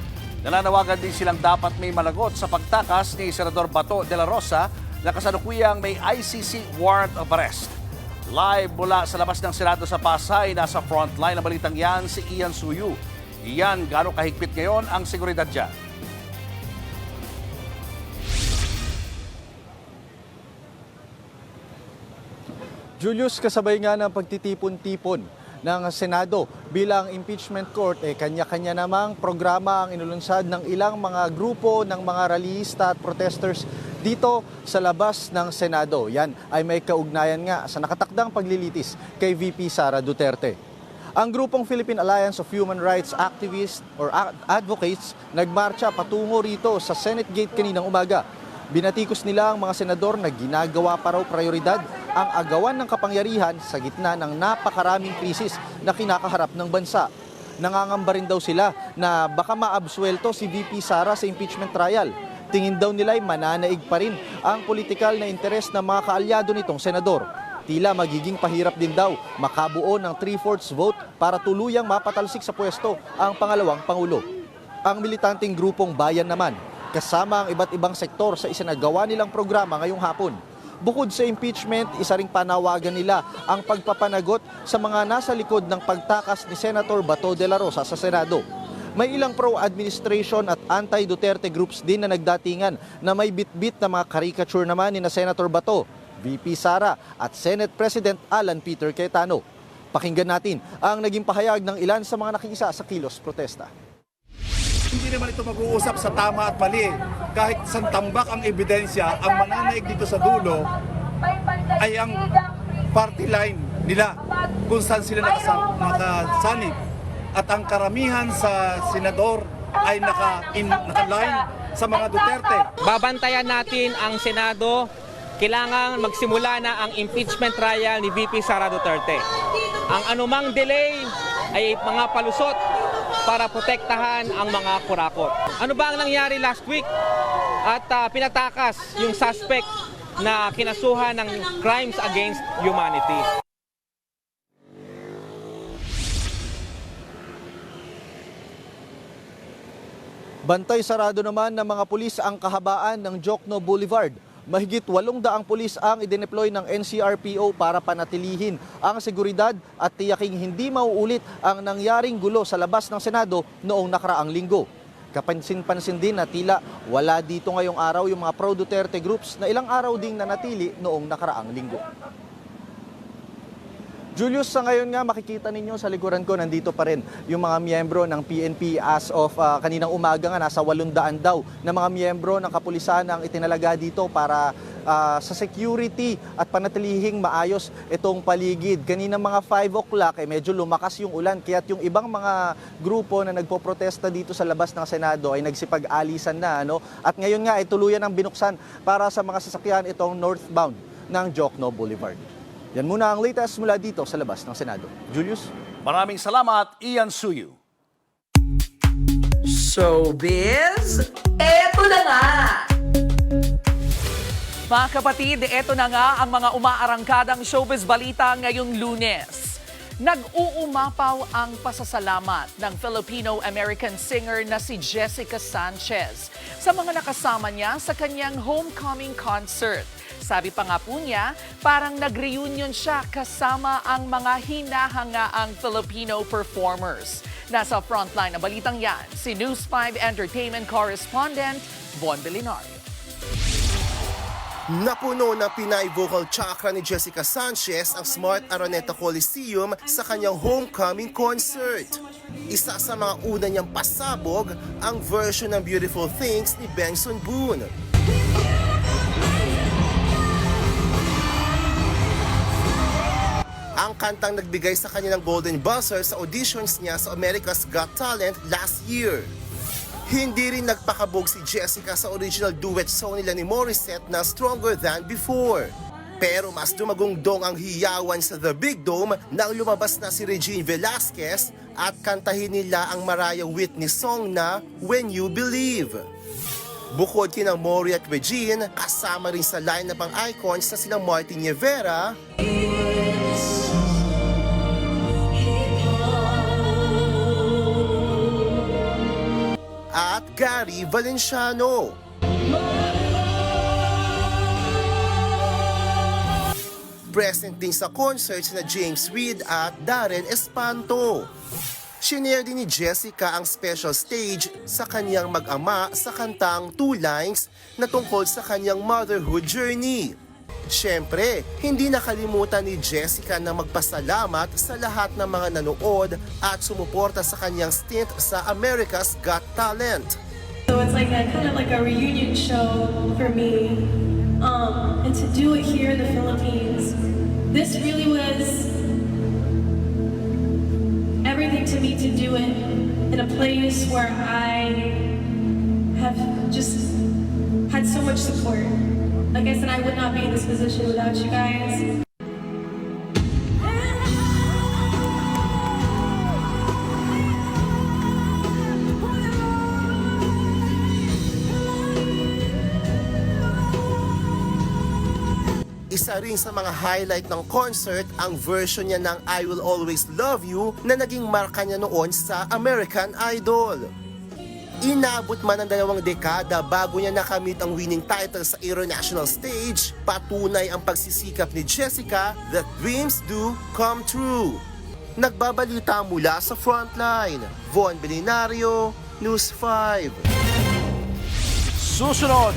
Nananawagan din silang dapat may malagot sa pagtakas ni Senador Bato de la Rosa na kasalukuyang may ICC warrant of arrest. Live mula sa labas ng Senado sa Pasay, nasa frontline ng balitang yan si Ian Suyu. Ian, gaano kahigpit ngayon ang seguridad dyan?
Julius, kasabay nga ng pagtitipon-tipon ng Senado bilang impeachment court, kanya-kanya namang programa ang inulunsad ng ilang mga grupo ng mga rallyista at protesters dito sa labas ng Senado. Yan ay may kaugnayan nga sa nakatakdang paglilitis kay VP Sara Duterte. Ang grupong Philippine Alliance of Human Rights Activists or Advocates nagmarcha patungo rito sa Senate Gate kaninang umaga. Binatikos nila ang mga senador na ginagawa pa raw prioridad ang agawan ng kapangyarihan sa gitna ng napakaraming krisis na kinakaharap ng bansa. Nangangamba rin daw sila na baka maabsuelto si VP Sara sa impeachment trial. Tingin daw nila ay mananaig pa rin ang politikal na interes ng mga kaalyado nitong senador. Tila magiging pahirap din daw makabuo ng 3/4 vote para tuluyang mapatalsik sa pwesto ang pangalawang pangulo. Ang militanteng grupong Bayan naman, kasama ang iba't ibang sektor sa isinagawa nilang programa ngayong hapon. Bukod sa impeachment, isa ring panawagan nila ang pagpapanagot sa mga nasa likod ng pagtakas ni Senator Bato de la Rosa sa Senado. May ilang pro-administration at anti-Duterte groups din na nagdatingan na may bitbit na mga caricature naman ni na Senator Bato, VP Sara at Senate President Alan Peter Cayetano. Pakinggan natin ang naging pahayag ng ilan sa mga nakiisa sa kilos protesta.
Hindi naman ito mag-uusap sa tama at mali. Kahit santambak ang ebidensya, ang mananaig dito sa dulo ay ang party line nila kung saan sila nakasanib. At ang karamihan sa senador ay naka-line sa mga Duterte.
Babantayan natin ang Senado. Kailangan magsimula na ang impeachment trial ni VP Sara Duterte. Ang anumang delay ay mga palusot para protektahan ang mga kurakot. Ano ba ang nangyari last week? At pinatakas yung suspect na kinasuhan ng crimes against humanity.
Bantay sarado naman ng mga pulis ang kahabaan ng Jokno Boulevard. Mahigit 800 pulis ang idineploy ng NCRPO para panatilihin ang seguridad at tiyaking hindi mauulit ang nangyaring gulo sa labas ng Senado noong nakaraang linggo. Kapansin-pansin din na tila wala dito ngayong araw yung mga pro-Duterte groups na ilang araw ding nanatili noong nakaraang linggo. Julius, sa ngayon nga makikita ninyo sa likuran ko, nandito pa rin yung mga miyembro ng PNP as of kaninang umaga nga, nasa 800 daw na mga miyembro ng kapulisan ang itinalaga dito para sa security at panatilihing maayos itong paligid. Kaninang mga 5 o'clock medyo lumakas yung ulan, kaya't yung ibang mga grupo na nagpoprotesta dito sa labas ng Senado ay nagsipag-alisan na. At ngayon nga ay tuluyan ang binuksan para sa mga sasakyan itong northbound ng Jokno Boulevard. Yan muna ang latest mula dito sa labas ng Senado. Julius?
Maraming salamat, Ian Suyu.
Showbiz, eto na nga! Mga kapatid, eto na nga ang mga umaarangkadang showbiz balita ngayong Lunes. Nag-uumapaw ang pasasalamat ng Filipino-American singer na si Jessica Sanchez sa mga nakasama niya sa kanyang homecoming concert. Sabi pa nga po niya, parang nag-reunion siya kasama ang mga hinahangaang Filipino performers. Nasa frontline na balitang yan, si News 5 Entertainment Correspondent Von Belinario.
Napuno ng Pinay vocal chakra ni Jessica Sanchez ang Smart Araneta Coliseum sa kanyang homecoming concert. Isa sa mga una niyang pasabog ang version ng Beautiful Things ni Benson Boone. Ang kantang nagbigay sa kanya ng Golden Buzzer sa auditions niya sa America's Got Talent last year. Hindi rin nagpakabog si Jessica sa original duet song nila ni Morissette na Stronger Than Before. Pero mas dumagungdong ang hiyawan sa The Big Dome nang lumabas na si Regine Velasquez at kantahin nila ang Mariah Whitney song na When You Believe. Bukod kina Mori at Regine, kasama rin sa lineup ang icons na silang Martin Nievera, at Gary Valenciano. Present din sa concert sina James Reid at Darren Espanto. Shinare din ni Jessica ang special stage sa kanyang mag-ama sa kantang Two Lines na tungkol sa kanyang motherhood journey. Siyempre, hindi nakalimutan ni Jessica na magpasalamat sa lahat ng mga nanood at sumuporta sa kanyang stint sa America's Got Talent.
So it's like kind of like a reunion show for me, and to do it here in the Philippines, this really was everything to me to do it in a place where I have just had so much support. Like I said, I would not be in this position without you guys.
Isa rin sa mga highlight ng concert ang version niya ng I Will Always Love You na naging marka niya noon sa American Idol. Inabot man ang 2 dekada bago niya nakamit ang winning title sa international stage, patunay ang pagsisikap ni Jessica that dreams do come true. Nagbabalita mula sa Frontline, Von Belinario, News 5.
Susunod,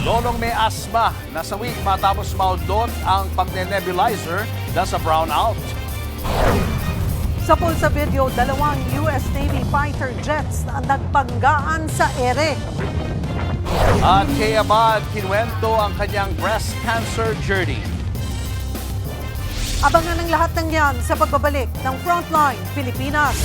lolong may asma, nasawi matapos maudlot ang pagne-nebulizer na sa brownout.
Sa pulsa video, 2 US Navy fighter jets na nagpanggaan sa ere.
At kay Abad, kinuwento ang kanyang breast cancer journey.
Abangan ang lahat ng yan sa pagbabalik ng Frontline Pilipinas.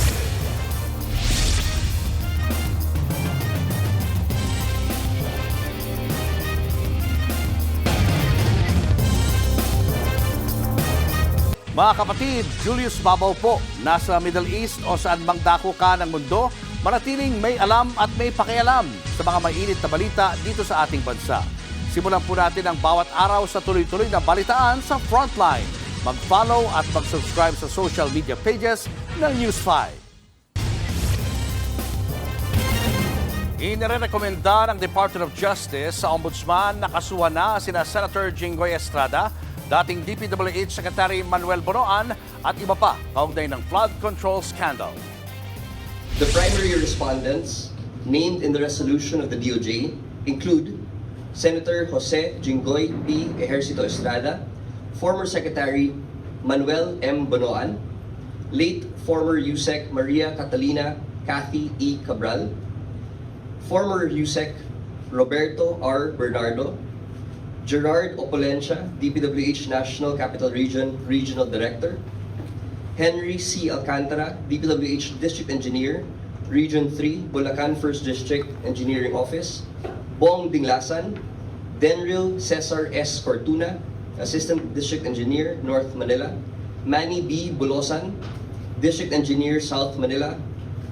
Mga kapatid, Julius Babaw po, nasa Middle East o saan mang dako ka ng mundo, manatiling may alam at may pakialam sa mga mainit na balita dito sa ating bansa. Simulan po natin ang bawat araw sa tuloy-tuloy na balitaan sa Frontline. Mag-follow at mag-subscribe sa social media pages ng News 5. Inirekomenda ng Department of Justice sa Ombudsman na kasuhan na sina Senator Jinggoy Estrada, dating DPWH Secretary Manuel Bonoan at iba pa kaugnay ng flood control scandal.
The primary respondents named in the resolution of the DOJ include Senator Jose Jinggoy P. Ejercito Estrada, former Secretary Manuel M. Bonoan, late former USEC Maria Catalina Cathy E. Cabral, former USEC Roberto R. Bernardo, Gerard Opolencia, DPWH National Capital Region Regional Director, Henry C. Alcantara, DPWH District Engineer, Region 3, Bulacan 1st District Engineering Office, Bong Dinglasan, Denril Cesar S. Fortuna, Assistant District Engineer, North Manila, Manny B. Bulosan, District Engineer, South Manila,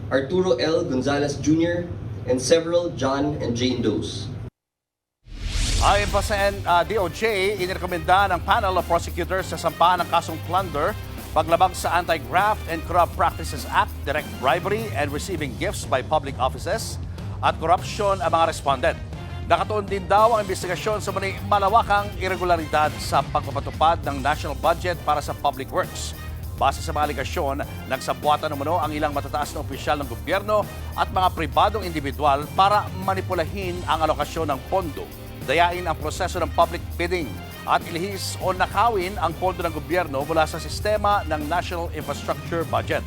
Arturo L. Gonzalez Jr., and several John and Jane Does.
Ayon pa sa DOJ, inirekomenda ng panel of prosecutors sa sampahan ng kasong plunder, paglabag sa Anti-Graft and Corrupt Practices Act, direct bribery and receiving gifts by public offices, at corruption ang mga respondent. Nakatuon din daw ang investigasyon sa malawakang irregularidad sa pagpapatupad ng national budget para sa public works. Base sa mga aligasyon, nagsabwatan umano ang ilang matataas na opisyal ng gobyerno at mga pribadong individual para manipulahin ang alokasyon ng pondo, dayain ang proseso ng public bidding at ilihis o nakawin ang pondo ng gobyerno mula sa sistema ng National Infrastructure Budget.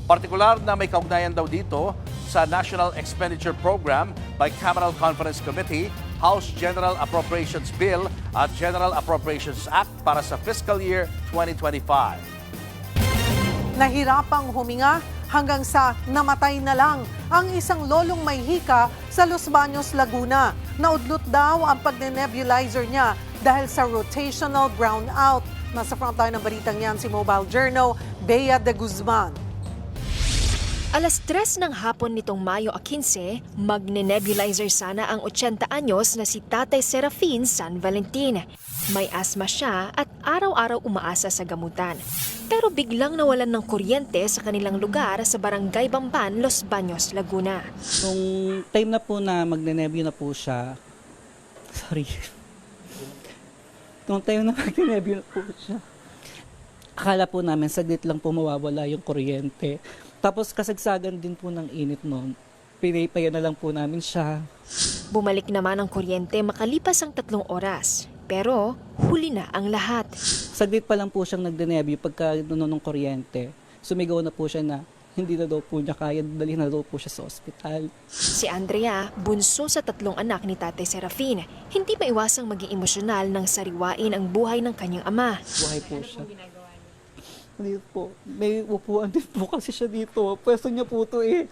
Partikular na may kaugnayan daw dito sa National Expenditure Program by Cameral Conference Committee, House General Appropriations Bill at General Appropriations Act para sa fiscal year 2025.
Nahirapang huminga hanggang sa namatay na lang ang isang lolong may hika sa Los Baños, Laguna. Naudlot daw ang pagne-nebulizer niya dahil sa rotational brownout. Nasa frontline ng balitang yan si Mobile Journal, Bea de Guzman.
Alas 3 ng hapon nitong Mayo 15, magne-nebulizer sana ang 80 anyos na si Tatay Serafin San Valentin. May asma siya at araw-araw umaasa sa gamutan. Pero biglang nawalan ng kuryente sa kanilang lugar sa Barangay Bamban, Los Baños, Laguna.
Nung time na po na magne-nebula na po siya,
Nung tayo na mag-nebula po siya, akala po namin saglit lang po mawawala yung kuryente. Tapos kasagsagan din po ng init noon. Pinaypayan na lang po namin siya.
Bumalik naman ang kuryente makalipas ang 3 oras. Pero huli na ang lahat.
Saglit pa lang po siyang nagdenebyo pagka ng kuryente. Sumigaw na po siya na hindi na daw po niya kaya, dalhin na daw po siya sa ospital.
Si Andrea, bunso sa 3 anak ni Tatay Serafin, hindi maiwasang maging emosyonal nang sariwain ang buhay ng kanyang ama.
Buhay po siya. Hindi po. May upuan din po kasi siya dito. Pwesto niya po ito eh.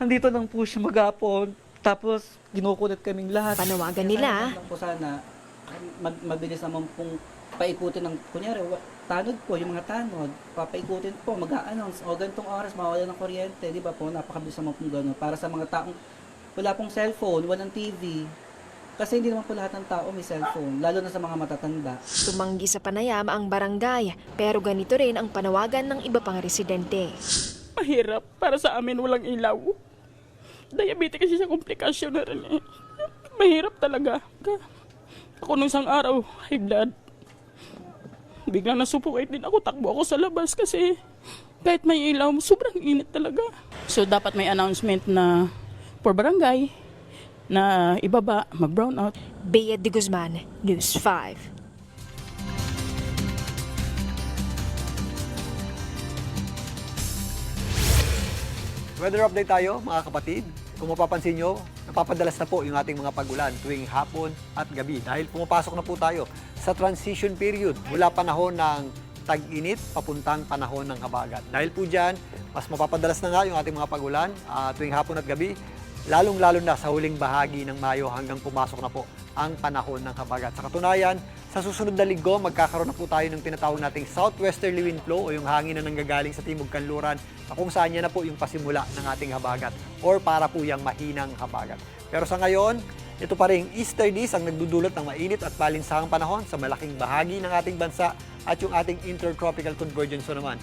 Nandito lang po siya maghapon. Tapos ginukulit kaming lahat.
Panawagan nila.
Kaya po sana mabilis naman pong paikutin ng, kunyari, tanod po, yung mga tanod, papaikutin po, mag-a-announce, o ganitong oras, mawala ng kuryente, di ba po, napakabilis naman pong gano'n. Para sa mga taong wala pong cellphone, walang TV, kasi hindi naman po lahat ng tao may cellphone, lalo na sa mga matatanda.
Tumanggi sa panayam ang barangay, pero ganito rin ang panawagan ng iba pang residente.
Mahirap, para sa amin walang ilaw. Diabetes kasi sa komplikasyon na rin eh. Mahirap talaga. Ako nung isang araw, high blood. Biglang nasuffocate din ako, takbo ako sa labas kasi kahit may ilaw, sobrang init talaga. So dapat may announcement na for barangay na ibaba, mag-brown out.
Bea de Guzman, News 5.
Weather update tayo mga kapatid. Kung mapapansin nyo, napapadalas na po yung ating mga pagulan tuwing hapon at gabi dahil pumapasok na po tayo sa transition period mula panahon ng tag-init papuntang panahon ng habagat. Dahil po dyan, mas mapapadalas na nga yung ating mga pagulan tuwing hapon at gabi, lalong-lalo na sa huling bahagi ng Mayo hanggang pumasok na po ang panahon ng habagat. Sa katunayan, sa susunod na linggo, magkakaroon na po tayo ng tinatawag nating southwesterly wind flow o yung hangin na nanggagaling sa timog kanluran na kung saan yan na po yung pasimula ng ating habagat or para po yung mahinang habagat. Pero sa ngayon, ito pa rin easterlies ang nagdudulot ng mainit at balinsahang panahon sa malaking bahagi ng ating bansa at yung ating intertropical convergence naman.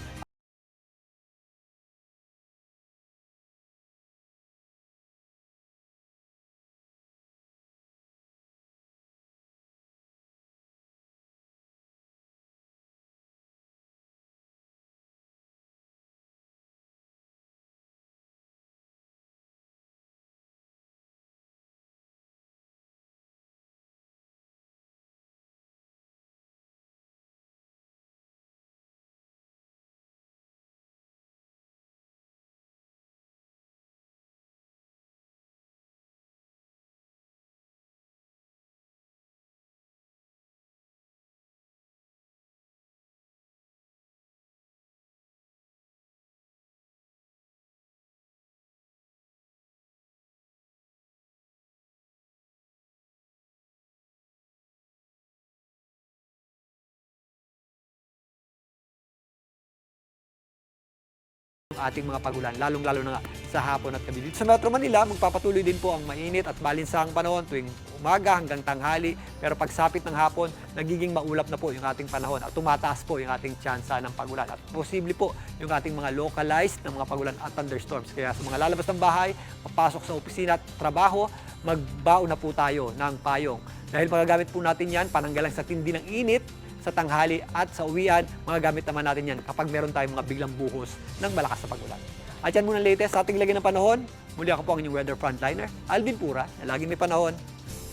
Ating mga pagulan, lalong-lalo na nga sa hapon at gabi. Dito sa Metro Manila, magpapatuloy din po ang mainit at balinsahang panahon tuwing umaga hanggang tanghali. Pero pagsapit ng hapon, nagiging maulap na po yung ating panahon at tumataas po yung ating tsansa ng pagulan. At posible po yung ating mga localized na mga pagulan at thunderstorms. Kaya sa mga lalabas ng bahay, papasok sa opisina at trabaho, magbaon na po tayo ng payong. Dahil magagamit po natin yan, pananggalang sa tindi ng init, sa tanghali at sa uwian, magagamit naman natin yan kapag meron tayong mga biglang buhos ng malakas na pagulan. At yan muna latest sa ating lagay ng panahon. Muli ako po ang inyong weather frontliner, Alvin Pura, na laging may panahon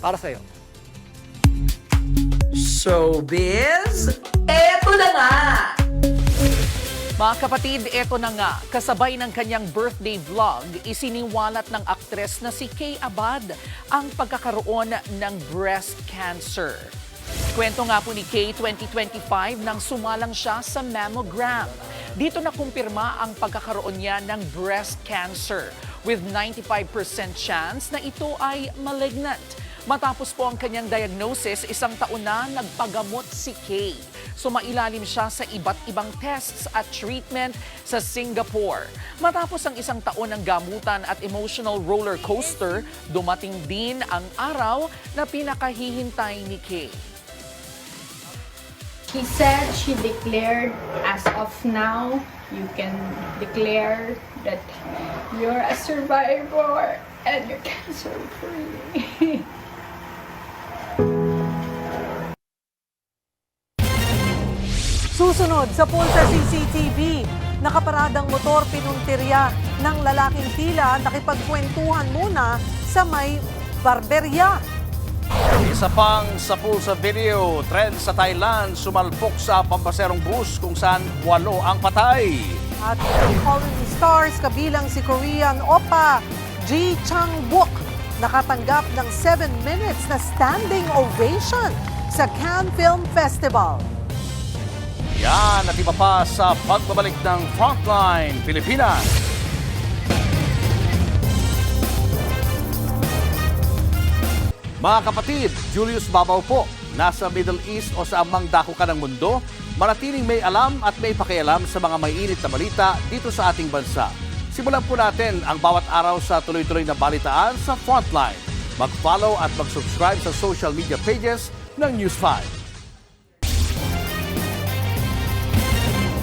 para sa iyo.
Showbiz, eto na nga! Mga kapatid, eto na nga, kasabay ng kanyang birthday vlog, isiniwalat ng aktres na si Kay Abad ang pagkakaroon ng breast cancer. Kwento nga po ni Kay 2025 nang sumalang siya sa mammogram. Dito na kumpirma ang pagkakaroon niya ng breast cancer with 95% chance na ito ay malignant. Matapos po ang kanyang diagnosis, 1 taon na nagpagamot si Kay. Sumailalim siya sa iba't ibang tests at treatment sa Singapore. Matapos ang 1 taon ng gamutan at emotional roller coaster, dumating din ang araw na pinakahihintay ni Kay.
She said she declared, as of now, you can declare that you're a survivor and you're cancer-free.
Susunod sa pulsa CCTV, nakaparadang motor pinuntirya ng lalaking tila nakipagkwentuhan muna sa may barberya.
Isa pang sa pulsa video, trend sa Thailand, sumalpok sa pampaserong bus kung saan 8 ang patay.
At colony stars kabilang si Korean Oppa Ji Chang-wook nakatanggap ng 7 minutes na standing ovation sa Cannes Film Festival.
Yan at iba pa sa pagbabalik ng Frontline Pilipinas. Mga kapatid, Julius Babaw po. Nasa Middle East o sa amang dako ka ng mundo, manatiling may alam at may pakialam sa mga maiinit na balita dito sa ating bansa. Simulan po natin ang bawat araw sa tuloy-tuloy na balitaan sa Frontline. Mag-follow at mag-subscribe sa social media pages ng News 5.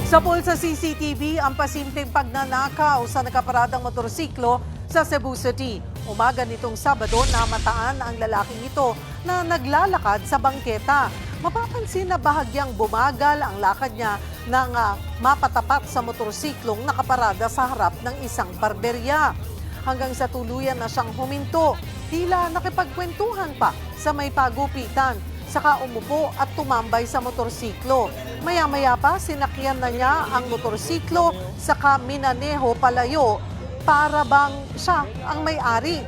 Sa pulsa CCTV, ang pasimpleng pagnanakaw sa nakaparadang motorsiklo sa Cebu City. Umaga nitong Sabado, namataan ang lalaking ito na naglalakad sa bangketa. Mapapansin na bahagyang bumagal ang lakad niya nang mapatapat sa motorsiklong nakaparada sa harap ng isang barberya. Hanggang sa tuluyan na siyang huminto, tila nakipagkwentuhan pa sa may pagupitan. Saka umupo at tumambay sa motorsiklo. Maya-maya pa, sinakyan na niya ang motorsiklo, saka minaneho palayo para bang siya ang may-ari.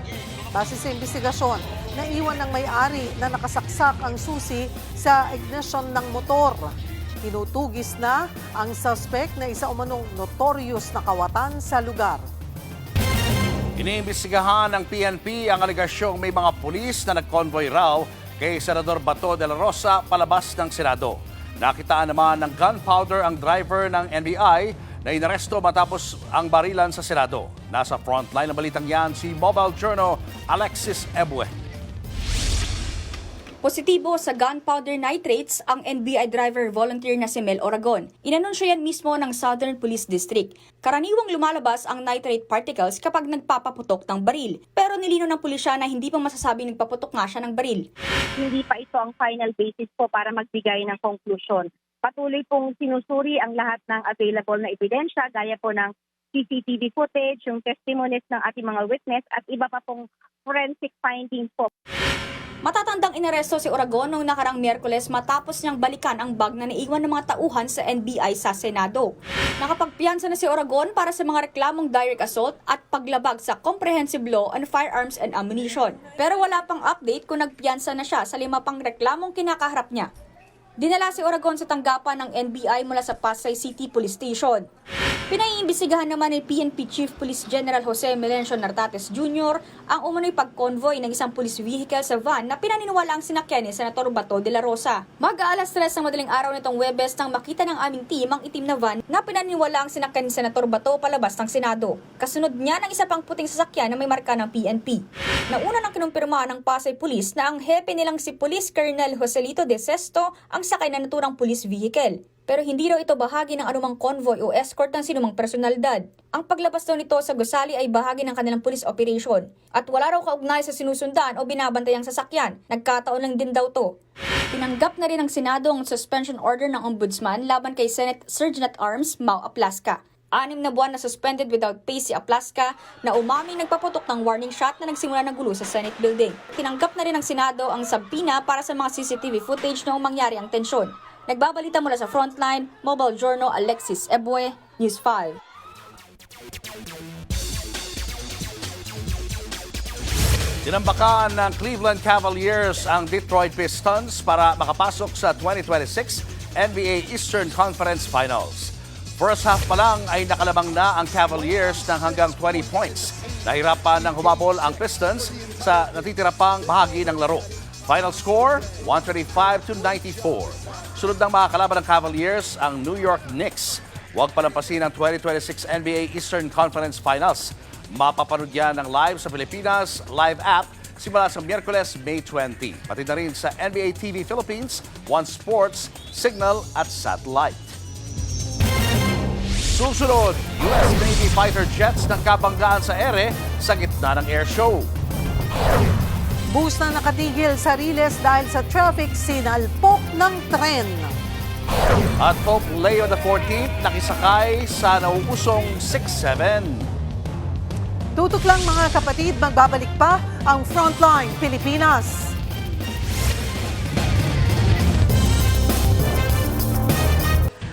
Base sa investigasyon, naiwan ng may-ari na nakasaksak ang susi sa ignition ng motor. Tinutugis na ang suspect na isa umanong notorious na kawatan sa lugar.
Iniimbestigahan ng PNP ang aligasyong may mga pulis na nag-convoy raw kay Senador Bato de la Rosa palabas ng Senado. Nakitaan naman ng gunpowder ang driver ng NBI na inaresto matapos ang barilan sa Senado. Nasa frontline ng balitang yan si Mobile Journal Alexis Ebue.
Positibo sa gunpowder nitrates ang NBI driver volunteer na si Mel Oragon. Inanunsyo yan mismo ng Southern Police District. Karaniwang lumalabas ang nitrate particles kapag nagpapaputok ng baril. Pero nilino ng pulisya na hindi pa masasabing nagpaputok nga siya ng baril.
Hindi pa ito ang final basis po para magbigay ng konklusyon. Patuloy pong sinusuri ang lahat ng available na ebidensya gaya po ng CCTV footage, yung testimonies ng ating mga witness at iba pa pong forensic findings po.
Matatandang inaresto si Oragon noong nakarang Miyerkules matapos niyang balikan ang bag na naiwan ng mga tauhan sa NBI sa Senado. Nakapagpiyansa na si Oragon para sa mga reklamong direct assault at paglabag sa Comprehensive Law on Firearms and Ammunition. Pero wala pang update kung nagpiyansa na siya sa 5 pang reklamong kinakaharap niya. Dinala si Oragon sa tanggapan ng NBI mula sa Pasay City Police Station. Pinaiimbestigahan naman ni PNP Chief Police General Jose Melencio Nartates Jr. ang umano'y pag-convoy ng isang police vehicle sa van na pinaniniwala ang sinakyan ni Senator Bato de la Rosa. Mag-aalas 3 ng madaling araw nitong Huwebes nang makita ng aming team ang itim na van na pinaniniwala ang sinakyan ni Senator Bato palabas ng Senado. Kasunod niya ng isa pang puting sasakyan na may marka ng PNP. Nauna nang kinumpirma ng Pasay Police na ang hepe nilang si Police Colonel Joselito de Sesto ang sakay na naturang police vehicle. Pero hindi raw ito bahagi ng anumang convoy o escort ng sinumang personalidad. Ang paglabas daw nito sa gusali ay bahagi ng kanilang police operation. At wala raw kaugnay sa sinusundan o binabantayang sasakyan. Nagkataon lang din daw to. Tinanggap na rin ng Senado ang suspension order ng Ombudsman laban kay Senate Sergeant at Arms Mau Aplaska. 6 na buwan na suspended without pay si Aplaska na umaming nagpaputok ng warning shot na nagsimula ng gulo sa Senate building. Tinanggap na rin ng Senado ang subpoena para sa mga CCTV footage noong mangyari ang tensyon. Nagbabalita mula sa Frontline, Mobile Journal Alexis Ebue, News 5.
Tinambakan ng Cleveland Cavaliers ang Detroit Pistons para makapasok sa 2026 NBA Eastern Conference Finals. First half pa lang ay nakalabang na ang Cavaliers ng hanggang 20 points. Nahirapan ng humabol ang Pistons sa natitira pang bahagi ng laro. Final score, 125-94. Sunod ng mga kalaban ng Cavaliers ang New York Knicks. Huwag palampasin ang 2026 NBA Eastern Conference Finals. Mapapanood yan ng live sa Pilipinas Live app simula sa Miyerkules, May 20. Pati na rin sa NBA TV Philippines, One Sports, Signal at Satellite. Susunod, US Navy fighter jets ng kabanggaan sa ere sa gitna ng air show.
Bus na nakatigil sa Riles dahil sa traffic, sinalpok ng tren.
At Pope Leo XIV nakisakay sa nauusong 6-7.
Tutok lang mga kapatid, magbabalik pa ang Frontline Pilipinas.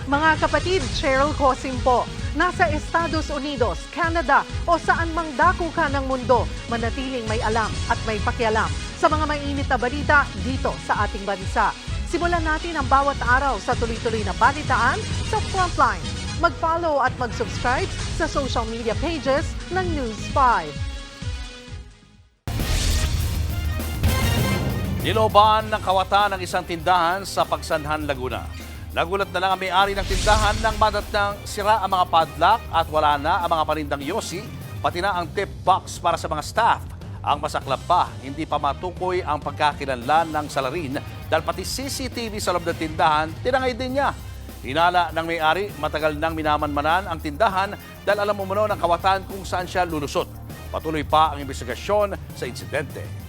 Mga kapatid, Cheryl Cosim po. Nasa Estados Unidos, Canada o saan mang dako ka ng mundo, manatiling may alam at may pakialam sa mga mainit na balita dito sa ating bansa. Simulan natin ang bawat araw sa tuloy-tuloy na balitaan sa Frontline. Mag-follow at mag-subscribe sa social media pages ng News 5.
Niloban ng kawatan ng isang tindahan sa Pagsanhan, Laguna. Nagulat na lang ang may-ari ng tindahan nang madatnang sira ang mga padlock at wala na ang mga panindang yosi, pati na ang tip box para sa mga staff. Ang masaklap pa, hindi pa matukoy ang pagkakilanlan ng salarin dahil pati CCTV sa loob ng tindahan, tinangay din niya. Hinala ng may-ari, matagal nang minamanmanan ang tindahan dahil alam umano ng kawatan kung saan siya lulusot. Patuloy pa ang investigasyon sa insidente.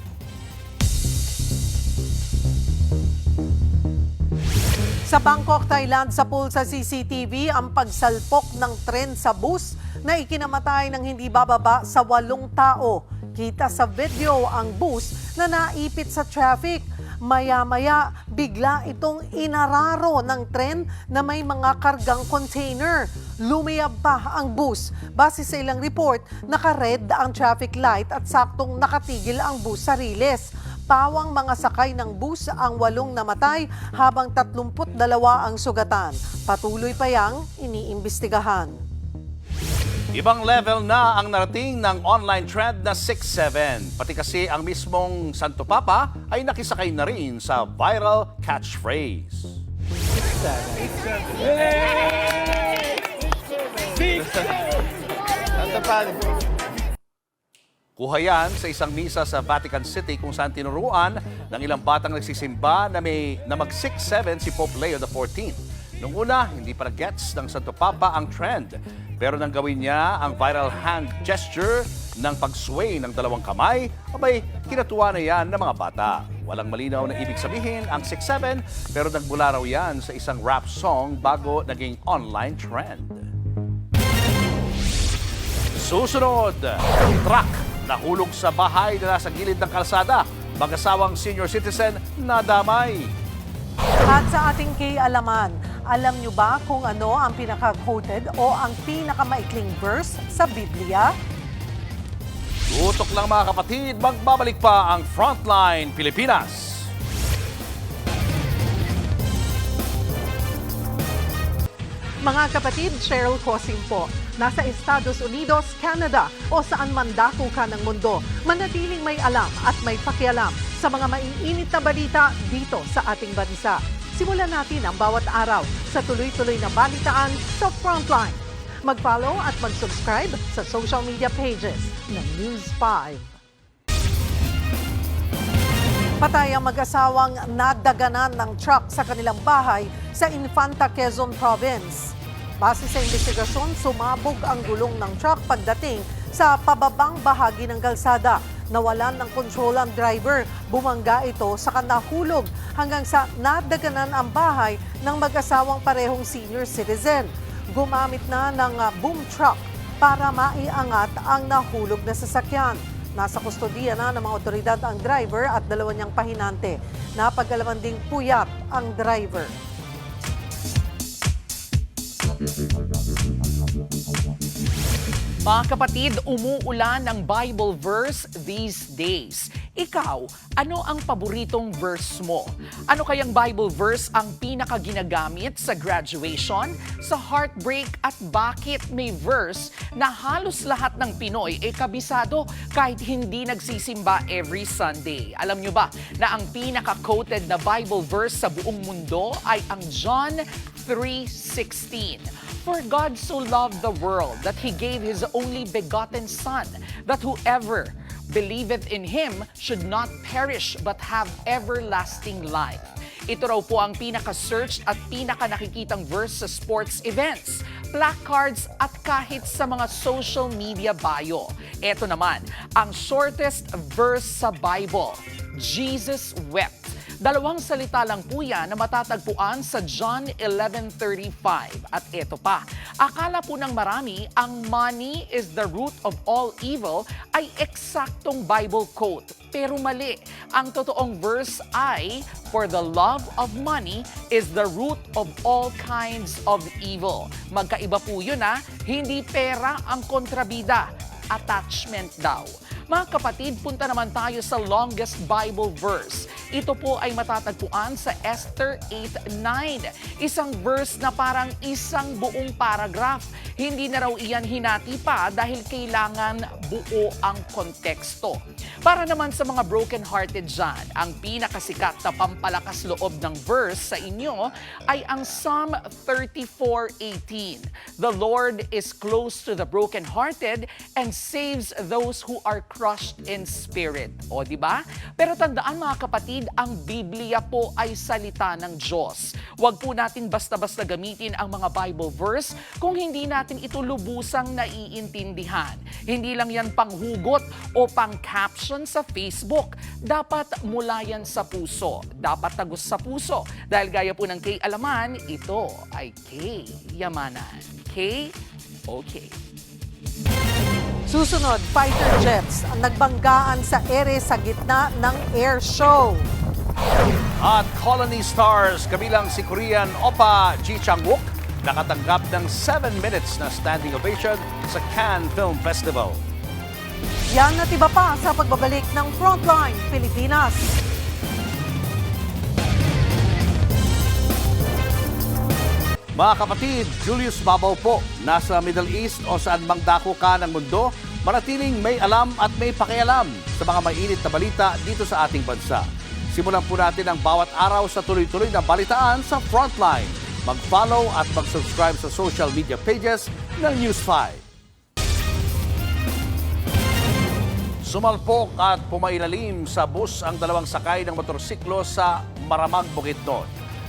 Sa Bangkok, Thailand, sa pool sa CCTV ang pagsalpok ng tren sa bus na ikinamatay ng hindi bababa sa 8 tao. Kita sa video ang bus na naipit sa traffic. Maya-maya, bigla itong inararo ng tren na may mga kargang container. Lumiyab pa ang bus. Base sa ilang report, naka-red ang traffic light at saktong nakatigil ang bus sa riles. Pawang mga sakay ng bus ang 8 namatay habang 32 ang sugatan. Patuloy pa yang iniimbestigahan.
Ibang level na ang narating ng online trend na 6-7. Pati kasi ang mismong Santo Papa ay nakisakay na rin sa viral catchphrase. 6-7. Kuha yan sa isang misa sa Vatican City kung saan tinuruan ng ilang batang nagsisimba na mag 6-7 si Pope Leo XIV. Nung una, hindi pa na-gets ng Santo Papa ang trend. Pero nang gawin niya ang viral hand gesture ng pag-sway ng 2 kamay, abay, kinatuwa na yan ng mga bata. Walang malinaw na ibig sabihin ang 6-7, pero nagmula raw yan sa isang rap song bago naging online trend. Susunod, truck nahulog sa bahay na nasa gilid ng kalsada. Mag-asawang senior citizen na damay.
At sa ating K-alaman, alam nyo ba kung ano ang pinaka-quoted o ang pinakamaikling verse sa Biblia?
Tutok lang mga kapatid, magbabalik pa ang Frontline Pilipinas.
Mga kapatid, Cheryl Cosim po. Nasa Estados Unidos, Canada o saan man dako ka ng mundo, manatiling may alam at may pakialam sa mga maiinit na balita dito sa ating bansa. Simulan natin ang bawat araw sa tuloy-tuloy na balitaan sa Frontline. Mag-follow at mag-subscribe sa social media pages ng News 5. Patay ang mag-asawang nadaganan ng truck sa kanilang bahay sa Infanta, Quezon Province. Base sa investigasyon, sumabog ang gulong ng truck pagdating sa pababang bahagi ng kalsada. Nawalan ng kontrol ang driver. Bumangga ito sa nahulog hanggang sa nadaganan ang bahay ng mag-asawang parehong senior citizen. Gumamit na ng boom truck para maiangat ang nahulog na sasakyan. Nasa kustodiya na ng mga otoridad ang driver at 2 niyang pahinante. Napag-alaman ding puyat ang driver.
Mga kapatid, umuulan ng Bible verse these days. Ikaw, ano ang paboritong verse mo? Ano kayang Bible verse ang pinakaginagamit sa graduation, sa heartbreak at bakit may verse na halos lahat ng Pinoy ay kabisado kahit hindi nagsisimba every Sunday? Alam nyo ba na ang pinaka-quoted na Bible verse sa buong mundo ay ang John 3:16. For God so loved the world that He gave His only begotten Son, that whoever believeth in Him should not perish but have everlasting life. Ito raw po ang pinaka-searched at pinaka-nakikitang verse sa sports events, placards at kahit sa mga social media bio. Ito naman, ang shortest verse sa Bible, Jesus wept. Dalawang salita lang po yan na matatagpuan sa John 11:35. At eto pa, akala po ng marami ang money is the root of all evil ay eksaktong Bible quote. Pero mali. Ang totoong verse ay, for the love of money is the root of all kinds of evil. Magkaiba po yun hindi pera ang kontrabida, attachment daw. Mga kapatid, punta naman tayo sa longest Bible verse. Ito po ay matatagpuan sa Esther 8:9. Isang verse na parang isang buong paragraph. Hindi na raw iyan hinati pa dahil kailangan buo ang konteksto. Para naman sa mga broken-hearted dyan, ang pinakasikat na pampalakas loob ng verse sa inyo ay ang Psalm 34:18. The Lord is close to the broken-hearted and saves those who are crushed in spirit. O, di ba? Pero tandaan mga kapatid, ang Biblia po ay salita ng Diyos. Huwag po natin basta-basta gamitin ang mga Bible verse kung hindi natin ito lubusang naiintindihan. Hindi lang yan panghugot o pang-caption sa Facebook. Dapat mula yan sa puso. Dapat tagos sa puso. Dahil gaya po ng K Alaman, ito ay K Yamanan. K, okay.
Susunod, fighter jets ang nagbanggaan sa ere sa gitna ng air show.
At Colony Stars, kabilang si Korean Oppa Ji Chang-wook, nakatanggap ng 7 minutes na standing ovation sa Cannes Film Festival.
Yan at iba pa sa pagbabalik ng Frontline Pilipinas.
Mga kapatid, Julius Babaw po, nasa Middle East o saan mang dako ka ng mundo, manatiling may alam at may pakialam sa mga mainit na balita dito sa ating bansa. Simulan po natin ang bawat araw sa tuloy-tuloy na balitaan sa Frontline. Mag-follow at mag-subscribe sa social media pages ng News 5. Sumalpok at pumailalim sa bus ang dalawang sakay ng motorsiklo sa Maramag, Bukidnon.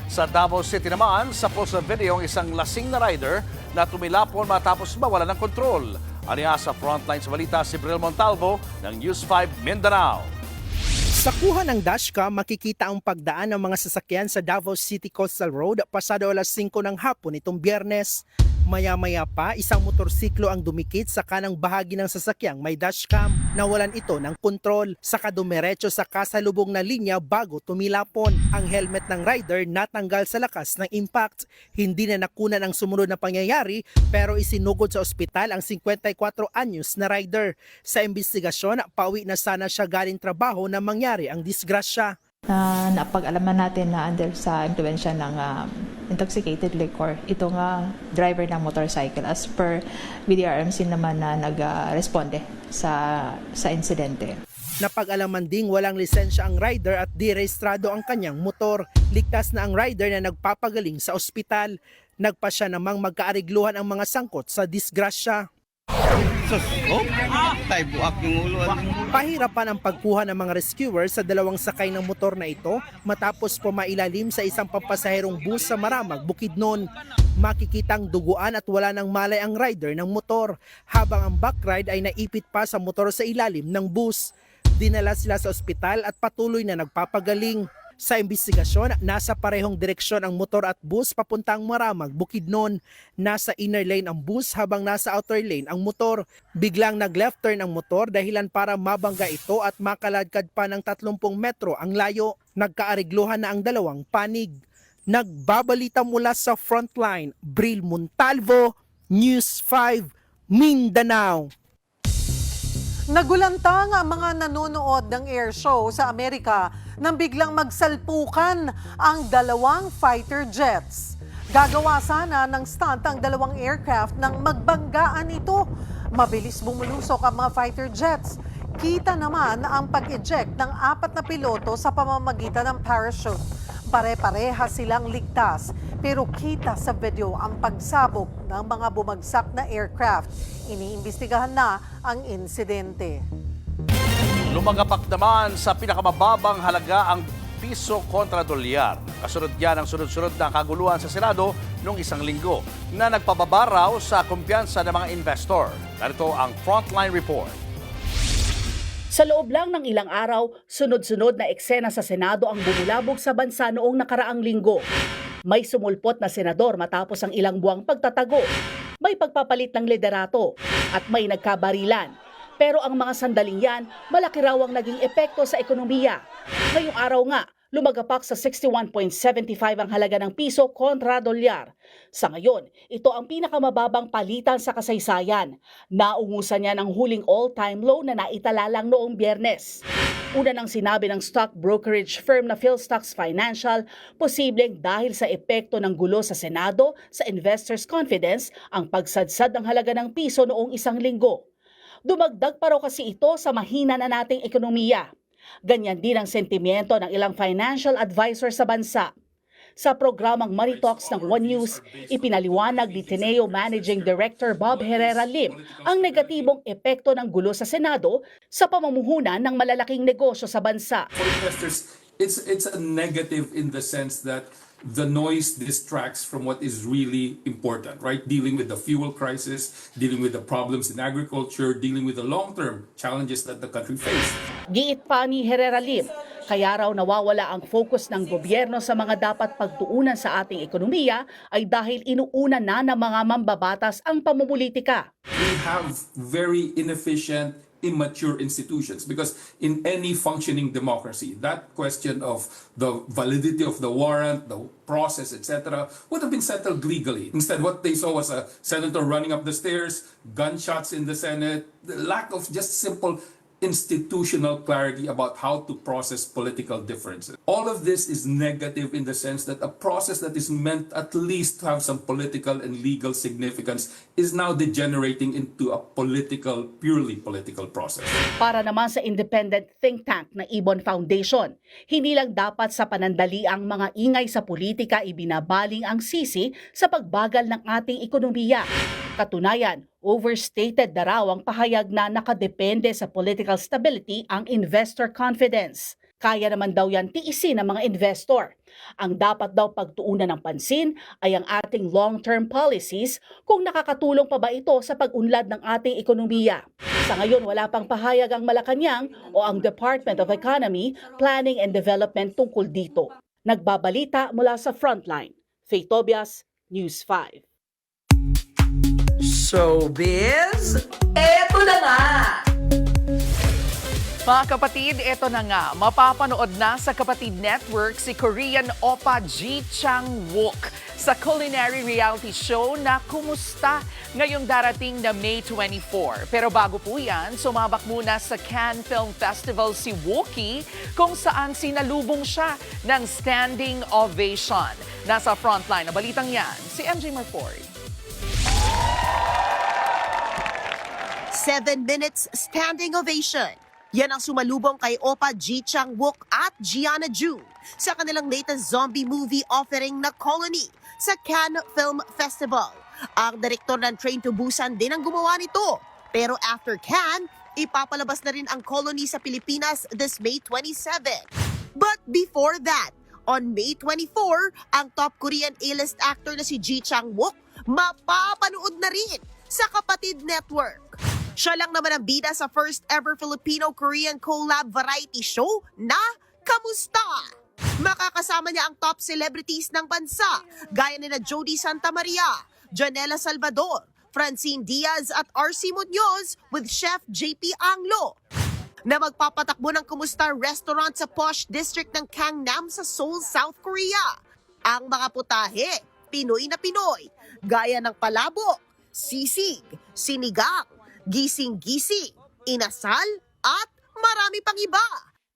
Sa Davao City naman, sa post na video ang isang lasing na rider na tumilapon matapos mawala ng kontrol. Aniya sa Frontline sa balita si Bril Montalvo ng News 5 Mindanao.
Sa kuha ng dashcam, makikita ang pagdaan ng mga sasakyan sa Davao City Coastal Road pasado alas 5 ng hapon itong Biyernes. Maya-maya pa, isang motorsiklo ang dumikit sa kanang bahagi ng sasakyang may dashcam. Nawalan ito ng kontrol, saka dumiretso sa kasalubong na linya bago tumilapon. Ang helmet ng rider natanggal sa lakas ng impact. Hindi na nakunan ang sumunod na pangyayari pero isinugod sa ospital ang 54 anyos na rider. Sa investigasyon, pauwi na sana siya galing trabaho na mangyari ang disgrasya.
Napag-alaman natin na under sa impluensya ng intoxicated liquor itong driver ng motorcycle as per BDRMC naman na nag-responde sa insidente.
Napag-alaman ding walang lisensya ang rider at di-rehistrado ang kanyang motor. Ligtas na ang rider na nagpapagaling sa ospital. Nagpa siya namang magkaarigluhan ang mga sangkot sa disgrasya. Pahirapan ang pagkuha ng mga rescuers sa dalawang sakay ng motor na ito matapos pumailalim sa isang pampasaherong bus sa Maramag, Bukidnon. Makikitang duguan at wala nang malay ang rider ng motor habang ang backride ay naipit pa sa motor sa ilalim ng bus. Dinala sila sa ospital at patuloy na nagpapagaling. Sa imbestigasyon, nasa parehong direksyon ang motor at bus papuntang Maramag, Bukidnon. Nasa inner lane ang bus habang nasa outer lane ang motor. Biglang nag-left turn ang motor dahilan para mabangga ito at makaladkad pa ng 30 metro ang layo. Nagkaarigluhan na ang dalawang panig. Nagbabalita mula sa Frontline, Bril Montalvo, News 5, Mindanao.
Nagulantang ang mga nanonood ng air show sa Amerika nang biglang magsalpukan ang dalawang fighter jets. Gagawa sana ng stunt ang dalawang aircraft nang magbanggaan ito. Mabilis bumulusok ang mga fighter jets. Kita naman ang pag-eject ng 4 na piloto sa pamamagitan ng parachute. Pare-pareha silang ligtas pero kita sa video ang pagsabog ng mga bumagsak na aircraft. Iniimbestigahan na ang insidente.
Lumagapak naman sa pinakamababang halaga ang piso kontra dolyar. Kasunod yan ang sunod-sunod na kaguluhan sa Senado noong isang linggo na nagpababa raw sa kumpiyansa ng mga investor. Narito ang Frontline Report.
Sa loob lang ng ilang araw, sunod-sunod na eksena sa Senado ang bumulabog sa bansa noong nakaraang linggo. May sumulpot na senador matapos ang ilang buwang pagtatago. May pagpapalit ng liderato at may nagkabarilan. Pero ang mga sandaling yan, malaki raw ang naging epekto sa ekonomiya. Ngayong araw nga, lumagapak sa 61.75 ang halaga ng piso kontra dolyar. Sa ngayon, ito ang pinakamababang palitan sa kasaysayan. Naungusan niya ng huling all-time low na naitala lang noong Biyernes. Una nang sinabi ng stock brokerage firm na PhilStocks Financial, posibleng dahil sa epekto ng gulo sa Senado sa investors' confidence ang pagsadsad ng halaga ng piso noong isang linggo. Dumagdag pa raw kasi ito sa mahina na nating ekonomiya. Ganyan din ang sentimiento ng ilang financial advisor sa bansa. Sa programang Money Talks ng One News, ipinaliwanag ni Teneo Managing Director Bob Herrera Lim ang negatibong epekto ng gulo sa Senado sa pamumuhunan ng malalaking negosyo sa bansa.
For investors, it's a negative in the sense that the noise distracts from what is really important, right? Dealing with the fuel crisis, dealing with the problems in agriculture, dealing with the long-term challenges that the country faces.
Giit pa ni Herrera Lim, kaya raw nawawala ang focus ng gobyerno sa mga dapat pagtuunan sa ating ekonomiya ay dahil inuuna na ng mga mambabatas ang pamumulitika.
We have very inefficient, immature institutions because in any functioning democracy, that question of the validity of the warrant, the process, etc., would have been settled legally. Instead, what they saw was a senator running up the stairs, gunshots in the Senate, the lack of just simple institutional clarity about how to process political differences. All of this is negative in the sense that a process that is meant at least to have some political and legal significance is now degenerating into a purely political process.
Para naman sa independent think tank na Ibon Foundation, hindi lang dapat sa panandali ang mga ingay sa politika ibinabaling ang sisi sa pagbagal ng ating ekonomiya. Katunayan, overstated na raw ang pahayag na nakadepende sa political stability ang investor confidence. Kaya naman daw yan tiisin ng mga investor. Ang dapat daw pagtuunan ng pansin ay ang ating long-term policies kung nakakatulong pa ba ito sa pag-unlad ng ating ekonomiya. Sa ngayon, wala pang pahayag ang Malacanang o ang Department of Economy, Planning and Development tungkol dito. Nagbabalita mula sa Frontline. Faye Tobias, News 5.
Showbiz, eto na nga!
Mga kapatid, eto na nga, mapapanood na sa Kapatid Network si Korean Oppa Ji Chang-wook sa culinary reality show na Kumusta ngayong darating na May 24. Pero bago po yan, sumabak muna sa Cannes Film Festival si Wookie kung saan sinalubong siya ng standing ovation. Nasa frontline na balitang yan, si MJ Marford.
7 minutes standing ovation. Yan ang sumalubong kay Oppa Ji Chang-wook at Gianna June sa kanilang latest zombie movie offering na Colony sa Cannes Film Festival. Ang direktor ng Train to Busan din ang gumawa nito. Pero after Cannes, ipapalabas na rin ang Colony sa Pilipinas this May 27. But before that, on May 24, ang top Korean A-list actor na si Ji Chang-wook mapapanood na rin sa Kapatid Network. Siya lang naman ang bida sa first ever Filipino-Korean collab variety show na Kamusta? Makakasama niya ang top celebrities ng bansa gaya nina Jody Santa Maria, Janela Salvador, Francine Diaz at RC Munoz with Chef JP Anglo na magpapatakbo ng Kamusta restaurant sa posh district ng Gangnam sa Seoul, South Korea. Ang mga putahe, Pinoy na Pinoy, gaya ng palabok, sisig, sinigang, gising-gising, inasal, at marami pang iba.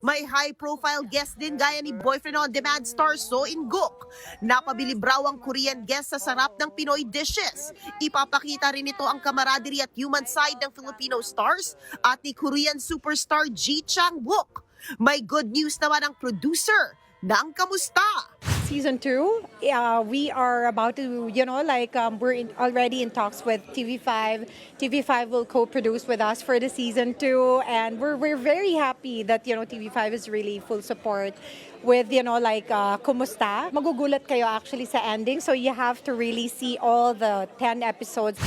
May high-profile guest din gaya ni Boyfriend on Demand star So In-guk. Napabilib raw ang Korean guest sa sarap ng Pinoy dishes. Ipapakita rin ito ang camaraderie at human side ng Filipino stars at ni Korean superstar Ji Chang-wook. May good news naman ang producer ng Kamusta.
Season 2, we are about to, we're already in talks with TV5. TV5 will co-produce with us for the season 2, and we're very happy that, TV5 is really full support with, Kumusta. Magugulat kayo actually sa ending, so you have to really see all the 10 episodes.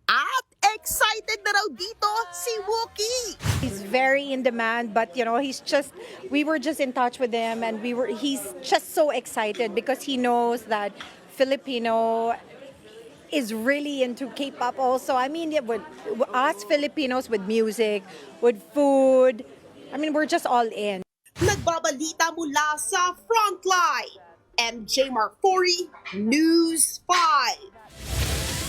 At Excited na raw dito si Wookie.
He's very in demand, but we were just in touch with him, and he's just so excited because he knows that Filipino is really into K-pop also. I mean, with us Filipinos with music, with food, I mean, we're just all in.
Nagbabalita mula sa Frontline. MJ Marfori, News 5.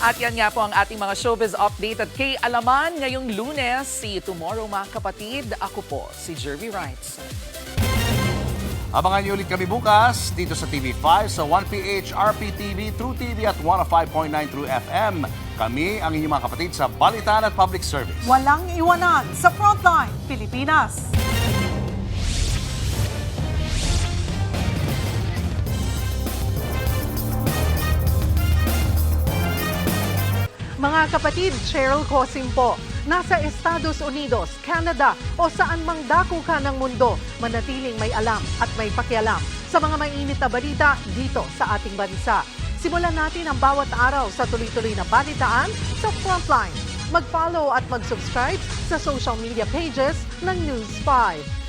At yan nga po ang ating mga showbiz update at kay Alaman ngayong Lunes. See you tomorrow mga kapatid. Ako po si Jervy Wrights.
Abangan niyo ulit kami bukas dito sa TV5 sa 1PH RPTV, True TV at 105.9 True FM. Kami ang inyong mga kapatid sa Balitaan at Public Service.
Walang iwanan sa Frontline, Pilipinas. Mga kapatid, Cheryl Cosim po. Nasa Estados Unidos, Canada o saan mang dako ka ng mundo, manatiling may alam at may pakialam sa mga mainit na balita dito sa ating bansa. Simulan natin ang bawat araw sa tuloy-tuloy na balitaan sa Frontline. Mag-follow at mag-subscribe sa social media pages ng News 5.